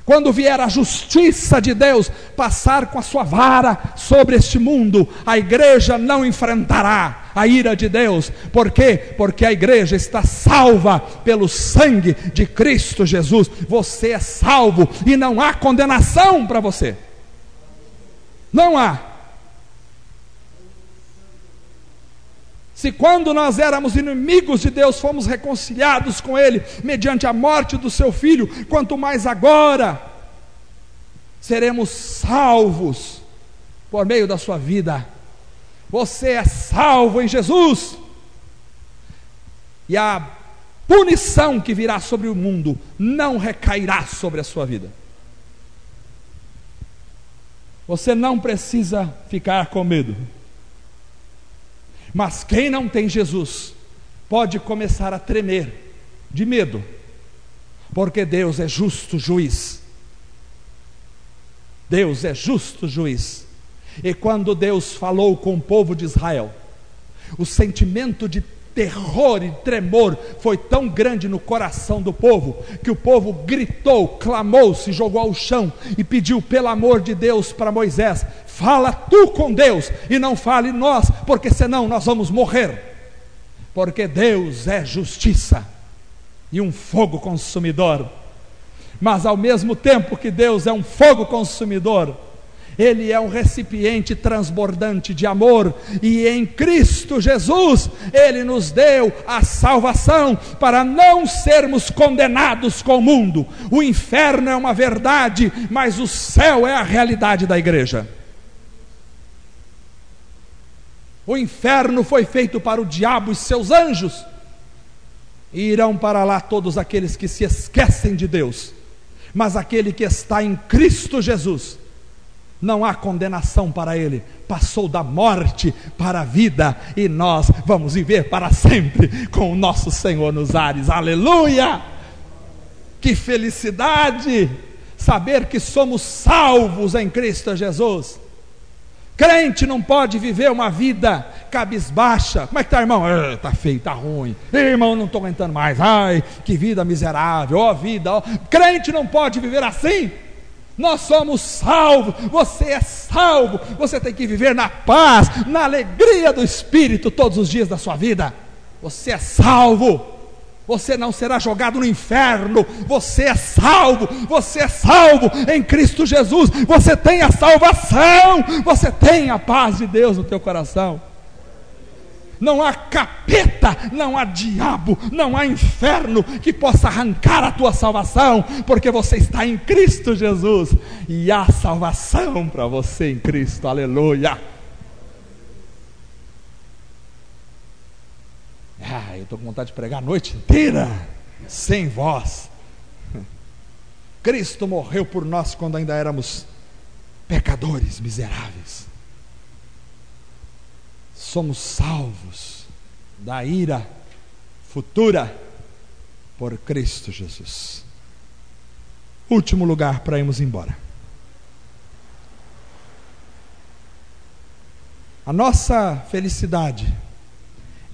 Quando vier a justiça de Deus passar com a sua vara sobre este mundo, a igreja não enfrentará a ira de Deus. Por quê? Porque a igreja está salva pelo sangue de Cristo Jesus. Você é salvo e não há condenação para você. Não há. Se quando nós éramos inimigos de Deus, fomos reconciliados com Ele mediante a morte do seu Filho, quanto mais agora seremos salvos por meio da sua vida. Você é salvo em Jesus, e a punição que virá sobre o mundo não recairá sobre a sua vida. Você não precisa ficar com medo. Mas quem não tem Jesus pode começar a tremer de medo, porque Deus é justo juiz. Deus é justo juiz. E quando Deus falou com o povo de Israel, o sentimento de terror e tremor foi tão grande no coração do povo, que o povo gritou, clamou, se jogou ao chão e pediu pelo amor de Deus para Moisés: fala tu com Deus e não fale nós, porque senão nós vamos morrer. Porque Deus é justiça e um fogo consumidor. Mas ao mesmo tempo que Deus é um fogo consumidor, Ele é um recipiente transbordante de amor, e em Cristo Jesus Ele nos deu a salvação para não sermos condenados com o mundo. O inferno é uma verdade, mas o céu é a realidade da igreja. O inferno foi feito para o diabo e seus anjos, e irão para lá todos aqueles que se esquecem de Deus. Mas aquele que está em Cristo Jesus, não há condenação para ele, passou da morte para a vida, e nós vamos viver para sempre com o nosso Senhor nos ares. Aleluia! Que felicidade saber que somos salvos em Cristo Jesus. Crente não pode viver uma vida cabisbaixa. Como é que está, irmão? Está feio, está ruim. Irmão, não estou aguentando mais. Ai, que vida miserável, ó vida, ó. Crente não pode viver assim. Nós somos salvos, você é salvo. Você tem que viver na paz, na alegria do Espírito todos os dias da sua vida. Você é salvo. Você não será jogado no inferno. Você é salvo em Cristo Jesus. Você tem a salvação, você tem a paz de Deus no teu coração. Não há capeta, não há diabo, não há inferno que possa arrancar a tua salvação, porque você está em Cristo Jesus, e há salvação para você em Cristo, aleluia. Eu estou com vontade de pregar a noite inteira, sem voz. Cristo morreu por nós quando ainda éramos pecadores miseráveis. Somos salvos da ira futura por Cristo Jesus. Último lugar para irmos embora. A nossa felicidade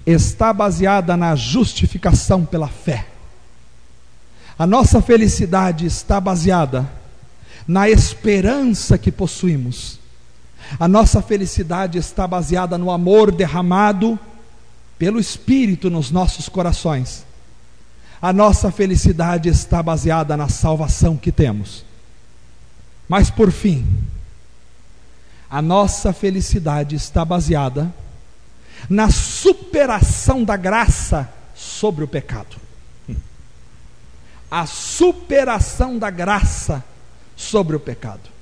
está baseada na justificação pela fé. A nossa felicidade está baseada na esperança que possuímos. A nossa felicidade está baseada no amor derramado pelo Espírito nos nossos corações. A nossa felicidade está baseada na salvação que temos. Mas por fim, a nossa felicidade está baseada na superação da graça sobre o pecado. A superação da graça sobre o pecado.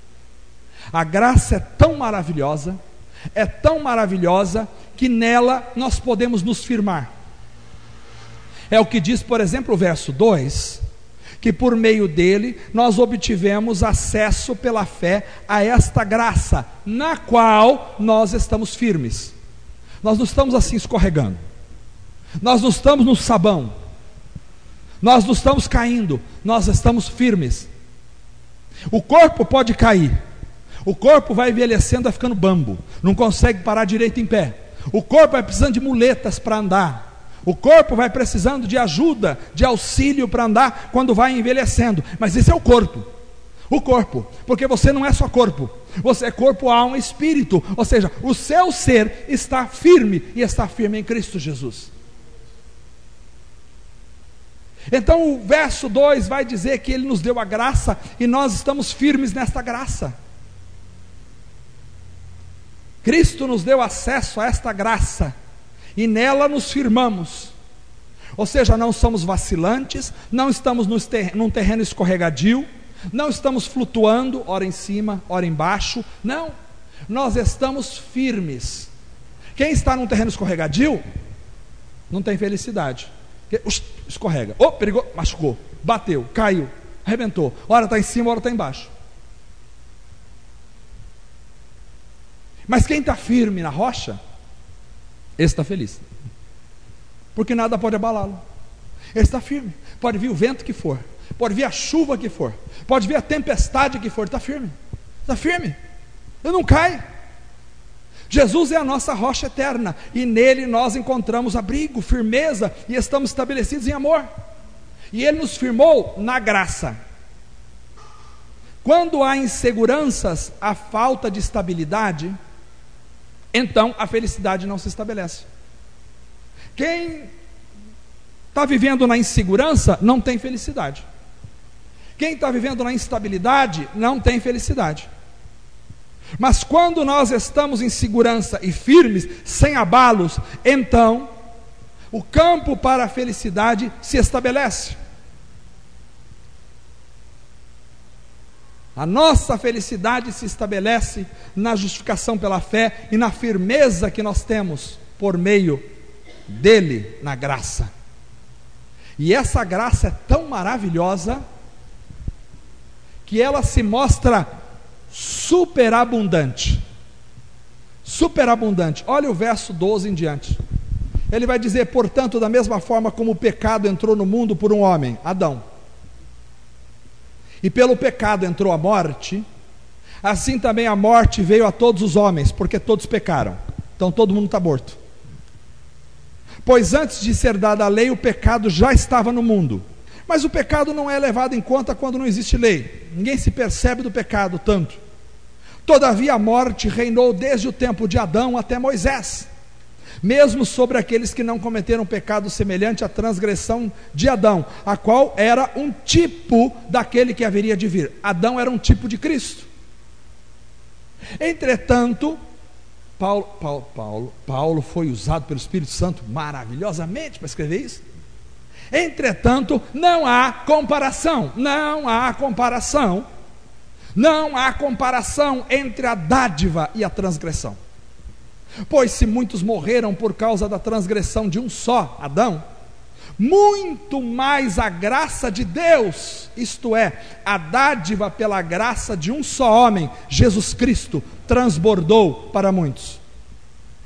A graça é tão maravilhosa, que nela nós podemos nos firmar. É o que diz, por exemplo, o verso 2, que por meio dele nós obtivemos acesso pela fé a esta graça, na qual nós estamos firmes. Nós não estamos assim escorregando, nós não estamos no sabão, nós não estamos caindo, nós estamos firmes. O corpo pode cair, o corpo vai envelhecendo, vai ficando bambo, não consegue parar direito em pé. O corpo vai precisando de muletas para andar. O corpo vai precisando de ajuda, de auxílio para andar quando vai envelhecendo. Mas esse é o corpo. O corpo, porque você não é só corpo, você é corpo, alma e espírito. Ou seja, o seu ser está firme, e está firme em Cristo Jesus. Então o verso 2 vai dizer que Ele nos deu a graça, e nós estamos firmes nesta graça. Cristo nos deu acesso a esta graça, e nela nos firmamos. Ou seja, não somos vacilantes, não estamos num terreno escorregadio, não estamos flutuando, ora em cima, ora embaixo. Não, nós estamos firmes. Quem está num terreno escorregadio não tem felicidade. Escorrega, perigou, machucou, bateu, caiu, arrebentou. Ora está em cima, ora está embaixo. Mas quem está firme na rocha, esse está feliz, porque nada pode abalá-lo. Ele está firme. Pode vir o vento que for, pode vir a chuva que for, pode vir a tempestade que for, está firme. Está firme, ele não cai. Jesus é a nossa rocha eterna, e nele nós encontramos abrigo, firmeza, e estamos estabelecidos em amor. E Ele nos firmou na graça. Quando há inseguranças, a falta de estabilidade, então a felicidade não se estabelece. Quem está vivendo na insegurança não tem felicidade. Quem está vivendo na instabilidade não tem felicidade. Mas quando nós estamos em segurança e firmes, sem abalos, então o campo para a felicidade se estabelece. A nossa felicidade se estabelece na justificação pela fé e na firmeza que nós temos por meio dele, na graça. E essa graça é tão maravilhosa que ela se mostra superabundante. Superabundante. Olha o verso 12 em diante. Ele vai dizer: portanto, da mesma forma como o pecado entrou no mundo por um homem, Adão, e pelo pecado entrou a morte, assim também a morte veio a todos os homens, porque todos pecaram. Então todo mundo está morto. Pois antes de ser dada a lei, o pecado já estava no mundo. Mas o pecado não é levado em conta quando não existe lei. Ninguém se percebe do pecado tanto. Todavia a morte reinou desde o tempo de Adão até Moisés, mesmo sobre aqueles que não cometeram pecado semelhante à transgressão de Adão, a qual era um tipo daquele que haveria de vir. Adão era um tipo de Cristo. Entretanto, Paulo foi usado pelo Espírito Santo maravilhosamente para escrever isso. Entretanto, não há comparação entre a dádiva e a transgressão. Pois se muitos morreram por causa da transgressão de um só, Adão, muito mais a graça de Deus, isto é, a dádiva pela graça de um só homem, Jesus Cristo, transbordou para muitos.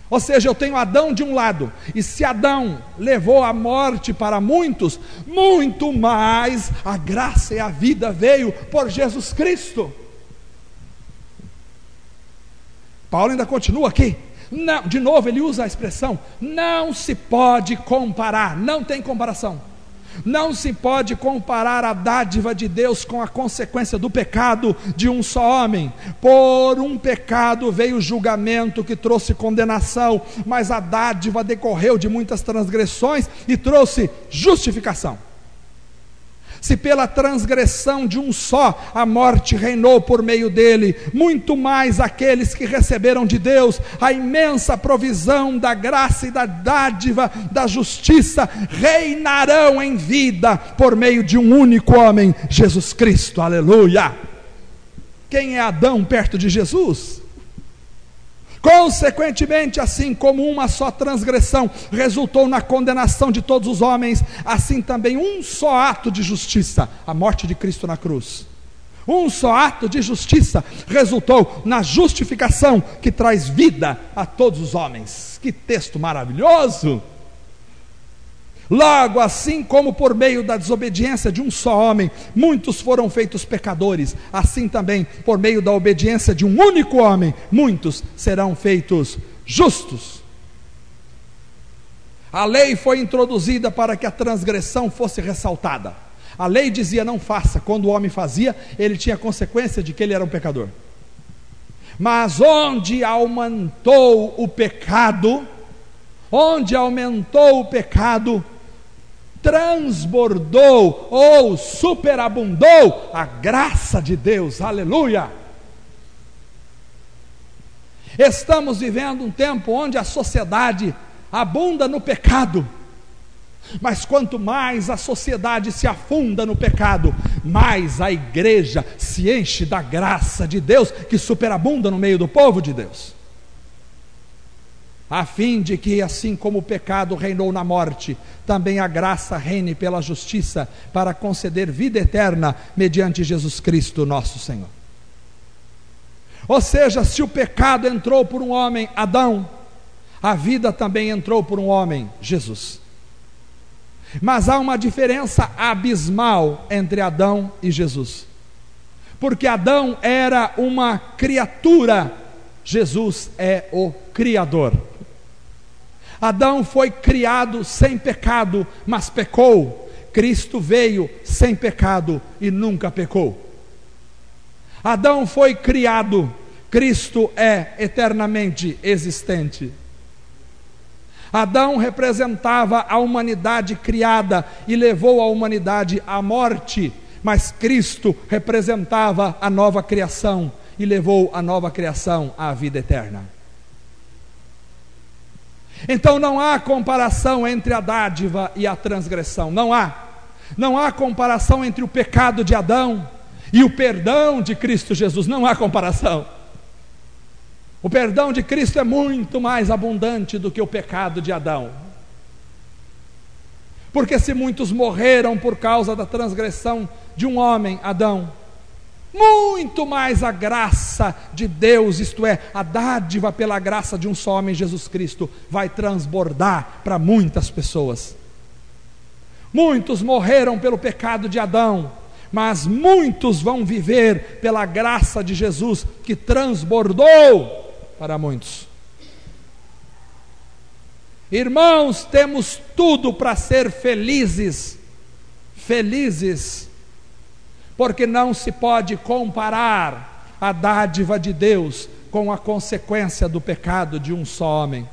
Ou seja, eu tenho Adão de um lado, e se Adão levou a morte para muitos, muito mais a graça e a vida veio por Jesus Cristo. Paulo ainda continua aqui. Não, de novo ele usa a expressão, não se pode comparar, não tem comparação. Não se pode comparar a dádiva de Deus com a consequência do pecado de um só homem. Por um pecado veio o julgamento que trouxe condenação, mas a dádiva decorreu de muitas transgressões e trouxe justificação. Se pela transgressão de um só a morte reinou por meio dele, muito mais aqueles que receberam de Deus a imensa provisão da graça e da dádiva da justiça reinarão em vida por meio de um único homem, Jesus Cristo. Aleluia! Quem é Adão perto de Jesus? Consequentemente, assim como uma só transgressão resultou na condenação de todos os homens, assim também um só ato de justiça, a morte de Cristo na cruz, um só ato de justiça resultou na justificação que traz vida a todos os homens. Que texto maravilhoso! Logo, assim como por meio da desobediência de um só homem, muitos foram feitos pecadores, assim também, por meio da obediência de um único homem, muitos serão feitos justos. A lei foi introduzida para que a transgressão fosse ressaltada. A lei dizia não faça, quando o homem fazia, ele tinha a consequência de que ele era um pecador. Mas onde aumentou o pecado, transbordou ou superabundou a graça de Deus. Aleluia! Estamos vivendo um tempo onde a sociedade abunda no pecado, mas quanto mais a sociedade se afunda no pecado, mais a igreja se enche da graça de Deus que superabunda no meio do povo de Deus, a fim de que, assim como o pecado reinou na morte, também a graça reine pela justiça, para conceder vida eterna mediante Jesus Cristo nosso Senhor. Ou seja, se o pecado entrou por um homem, Adão, a vida também entrou por um homem, Jesus. Mas há uma diferença abismal entre Adão e Jesus, porque Adão era uma criatura, Jesus é o Criador. Adão foi criado sem pecado, mas pecou. Cristo veio sem pecado e nunca pecou. Adão foi criado, Cristo é eternamente existente. Adão representava a humanidade criada e levou a humanidade à morte, mas Cristo representava a nova criação e levou a nova criação à vida eterna. Então não há comparação entre a dádiva e a transgressão, não há comparação entre o pecado de Adão e o perdão de Cristo Jesus, não há comparação. O perdão de Cristo é muito mais abundante do que o pecado de Adão, porque se muitos morreram por causa da transgressão de um homem, Adão, muito mais a graça de Deus, isto é, a dádiva pela graça de um só homem, Jesus Cristo, vai transbordar para muitas pessoas. Muitos morreram pelo pecado de Adão, mas muitos vão viver pela graça de Jesus, que transbordou para muitos. Irmãos, temos tudo para ser felizes, porque não se pode comparar a dádiva de Deus com a consequência do pecado de um só homem.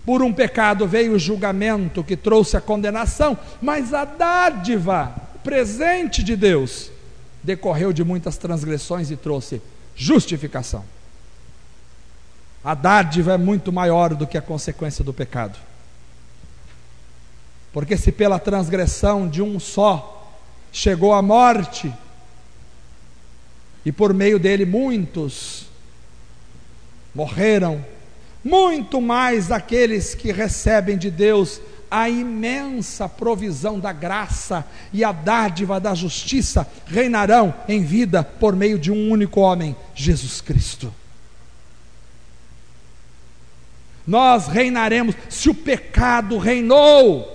Por um pecado veio o julgamento que trouxe a condenação, mas a dádiva, o presente de Deus, decorreu de muitas transgressões e trouxe justificação. A dádiva é muito maior do que a consequência do pecado. Porque se pela transgressão de um só chegou a morte, e por meio dele muitos morreram, muito mais aqueles que recebem de Deus a imensa provisão da graça e a dádiva da justiça reinarão em vida por meio de um único homem, Jesus Cristo. Nós reinaremos. Se o pecado reinou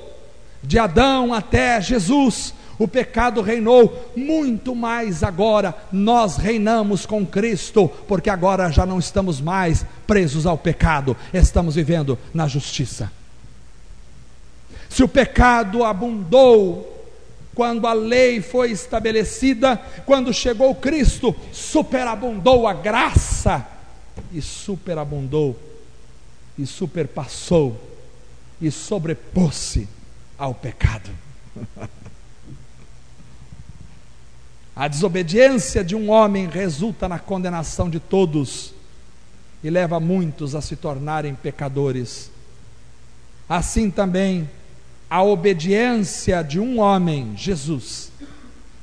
de Adão até Jesus, o pecado reinou, muito mais agora nós reinamos com Cristo, porque agora já não estamos mais presos ao pecado, estamos vivendo na justiça. Se o pecado abundou quando a lei foi estabelecida, quando chegou Cristo, superabundou a graça, e superabundou, e superpassou, e sobrepôs-se ao pecado. A desobediência de um homem resulta na condenação de todos e leva muitos a se tornarem pecadores. Assim também, a obediência de um homem, Jesus,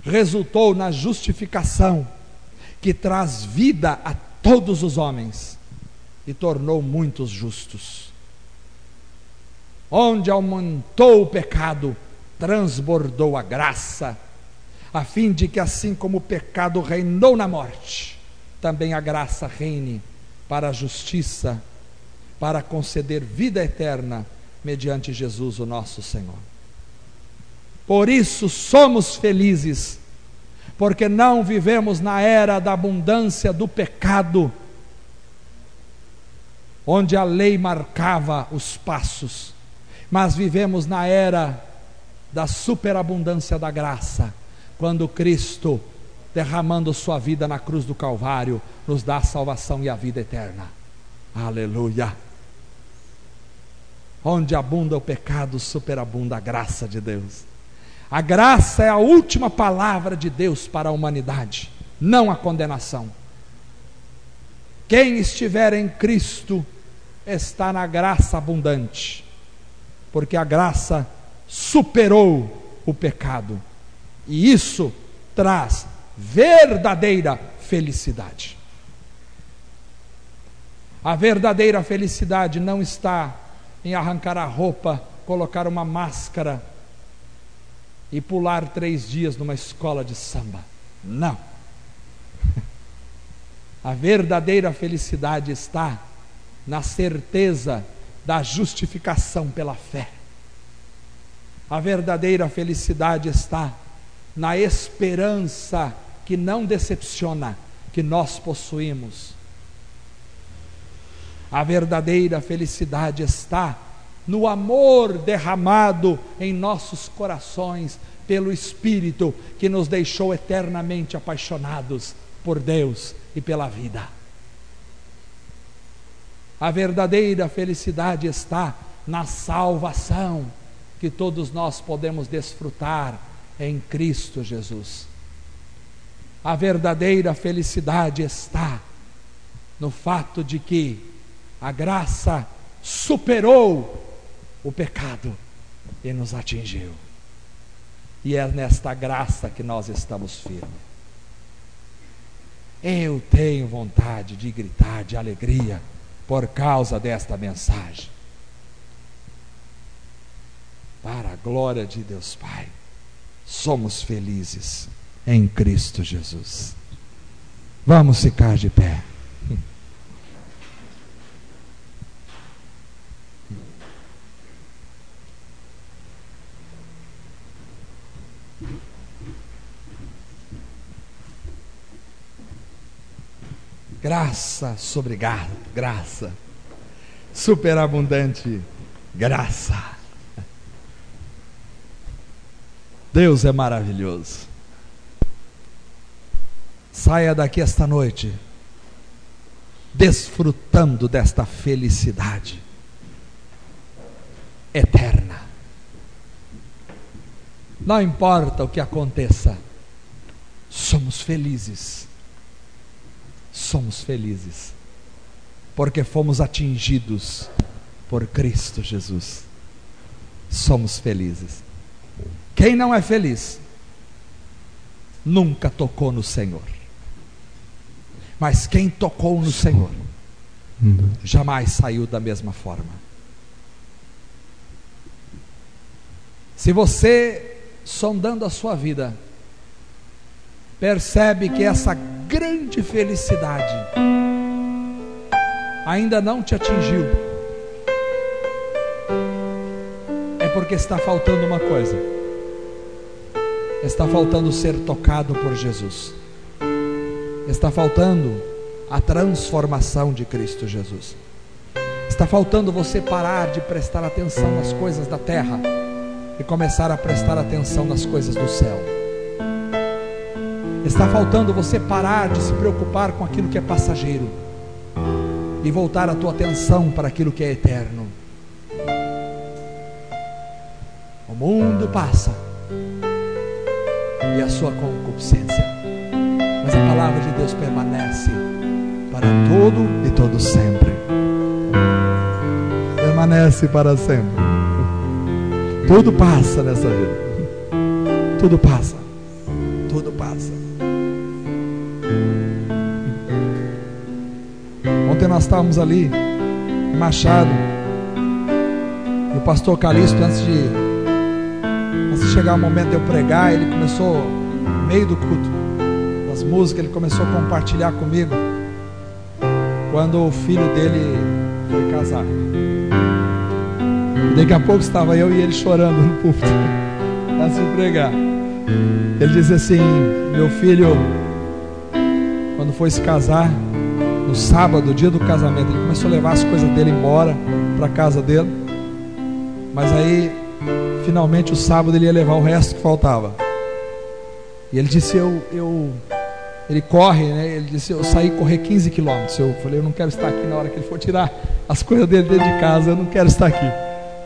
resultou na justificação que traz vida a todos os homens e tornou muitos justos. Onde aumentou o pecado, transbordou a graça, a fim de que assim como o pecado reinou na morte, também a graça reine para a justiça, para conceder vida eterna mediante Jesus o nosso Senhor. Por isso somos felizes, porque não vivemos na era da abundância do pecado, onde a lei marcava os passos, mas vivemos na era da superabundância da graça, quando Cristo, derramando sua vida na cruz do Calvário, nos dá a salvação e a vida eterna. Aleluia! Onde abunda o pecado, superabunda a graça de Deus. A graça é a última palavra de Deus para a humanidade, não a condenação. Quem estiver em Cristo está na graça abundante, porque a graça superou o pecado, e isso traz verdadeira felicidade. A verdadeira felicidade não está em arrancar a roupa, colocar uma máscara e pular 3 dias numa escola de samba. Não. A verdadeira felicidade está na certeza da justificação pela fé. A verdadeira felicidade está na esperança que não decepciona, que nós possuímos. A verdadeira felicidade está no amor derramado em nossos corações pelo Espírito, que nos deixou eternamente apaixonados por Deus e pela vida. A verdadeira felicidade está na salvação que todos nós podemos desfrutar em Cristo Jesus. A verdadeira felicidade está no fato de que a graça superou o pecado e nos atingiu. E é nesta graça que nós estamos firmes. Eu tenho vontade de gritar de alegria por causa desta mensagem. Para a glória de Deus Pai, somos felizes em Cristo Jesus. Vamos ficar de pé. Graça sobre graça, superabundante graça. Deus é maravilhoso. Saia daqui esta noite desfrutando desta felicidade, eterna. Não importa o que aconteça, somos felizes. Somos felizes, porque fomos atingidos por Cristo Jesus. Somos felizes. Quem não é feliz, nunca tocou no Senhor. Mas quem tocou no Senhor, jamais saiu da mesma forma. Se você, sondando a sua vida, percebe que essa grande felicidade ainda não te atingiu, é porque está faltando uma coisa. Está faltando ser tocado por Jesus. Está faltando a transformação de Cristo Jesus. Está faltando você parar de prestar atenção nas coisas da terra e começar a prestar atenção nas coisas do céu. Está faltando você parar de se preocupar com aquilo que é passageiro e voltar a tua atenção para aquilo que é eterno. O mundo passa e a sua concupiscência, mas a palavra de Deus permanece para todo e todo sempre. Permanece para sempre. Tudo passa nessa vida. Tudo passa. Tudo passa. Ontem nós estávamos ali em Machado, e o pastor Calixto, antes de chegar o momento de eu pregar, ele começou, no meio do culto, das músicas, ele começou a compartilhar comigo quando o filho dele foi casar. E daqui a pouco estava eu e ele chorando no púlpito antes de pregar. Ele disse assim: meu filho, quando foi se casar, no sábado, dia do casamento, ele começou a levar as coisas dele embora para a casa dele, mas aí finalmente o sábado ele ia levar o resto que faltava. E ele disse, ele corre, né? Ele disse, eu saí correr 15 quilômetros. Eu falei, eu não quero estar aqui na hora que ele for tirar as coisas dele dentro de casa, eu não quero estar aqui.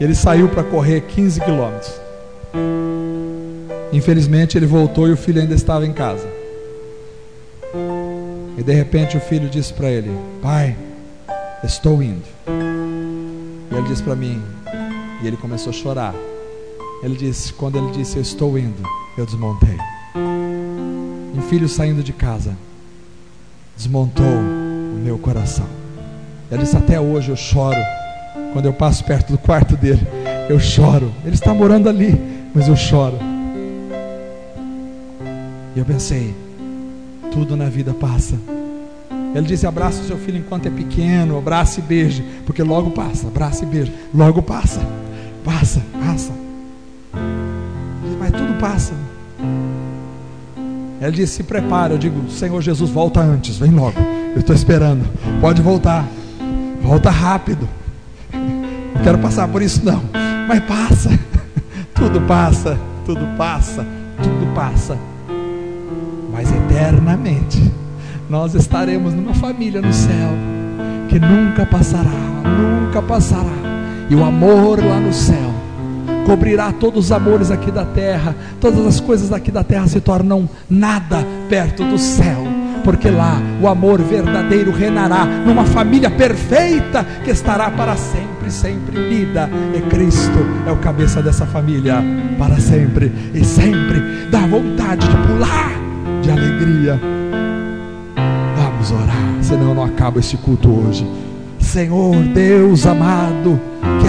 Ele saiu para correr 15 quilômetros. Infelizmente ele voltou e o filho ainda estava em casa. E de repente o filho disse para ele: pai, estou indo. E ele disse para mim, e ele começou a chorar. Ele disse, quando ele disse eu estou indo, eu desmontei. Um filho saindo de casa desmontou o meu coração. Ele disse, até hoje eu choro. Quando eu passo perto do quarto dele, eu choro. Ele está morando ali, mas eu choro. E eu pensei, tudo na vida passa. Ele disse, abraça o seu filho enquanto é pequeno, abraça e beije, porque logo passa. Abraça e beije, logo passa. Passa, passa. Mas tudo passa. Ele disse, se prepara. Eu digo, Senhor Jesus, volta antes, vem logo, eu estou esperando. Pode voltar, volta rápido. Não quero passar por isso não, mas passa. Tudo passa, tudo passa, tudo passa. Mas eternamente nós estaremos numa família no céu que nunca passará, nunca passará. E o amor lá no céu cobrirá todos os amores aqui da terra. Todas as coisas aqui da terra se tornam nada perto do céu, porque lá o amor verdadeiro reinará numa família perfeita que estará para sempre, sempre unida. E Cristo é o cabeça dessa família para sempre. E sempre dá vontade de pular de alegria. Vamos orar, senão não acaba este culto hoje. Senhor Deus amado, que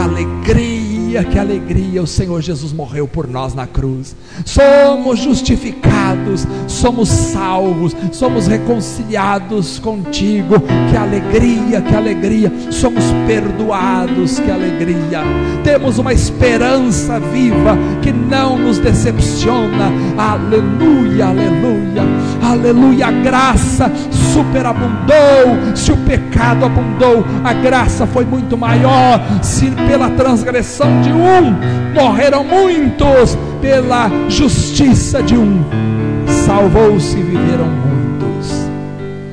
alegria o Senhor Jesus morreu por nós na cruz. Somos justificados, somos salvos, somos reconciliados contigo. Que alegria, somos perdoados, que alegria. Temos uma esperança viva que não nos decepciona. Aleluia, aleluia, aleluia. A graça superabundou. Se o pecado abundou, a graça foi muito maior. Se pela transgressão de um morreram muitos, pela justiça de um salvou-se e viveram muitos.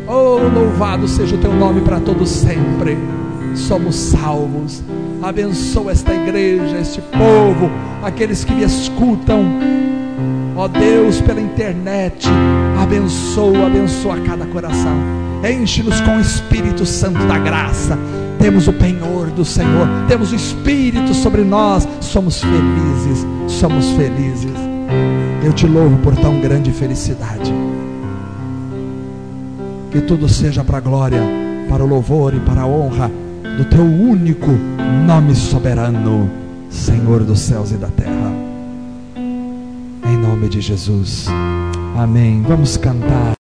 Oh, louvado seja o teu nome para todo sempre. Somos salvos, Abençoa esta igreja, este povo, aqueles que me escutam, ó Deus, pela internet. Abençoa cada coração. Enche-nos com o Espírito Santo da graça. Temos o penhor do Senhor, temos o Espírito sobre nós. Somos felizes, somos felizes. Eu te louvo por tão grande felicidade. Que tudo seja para a glória, para o louvor e para a honra do teu único nome soberano, Senhor dos céus e da terra. Em nome de Jesus. Amém. Vamos cantar.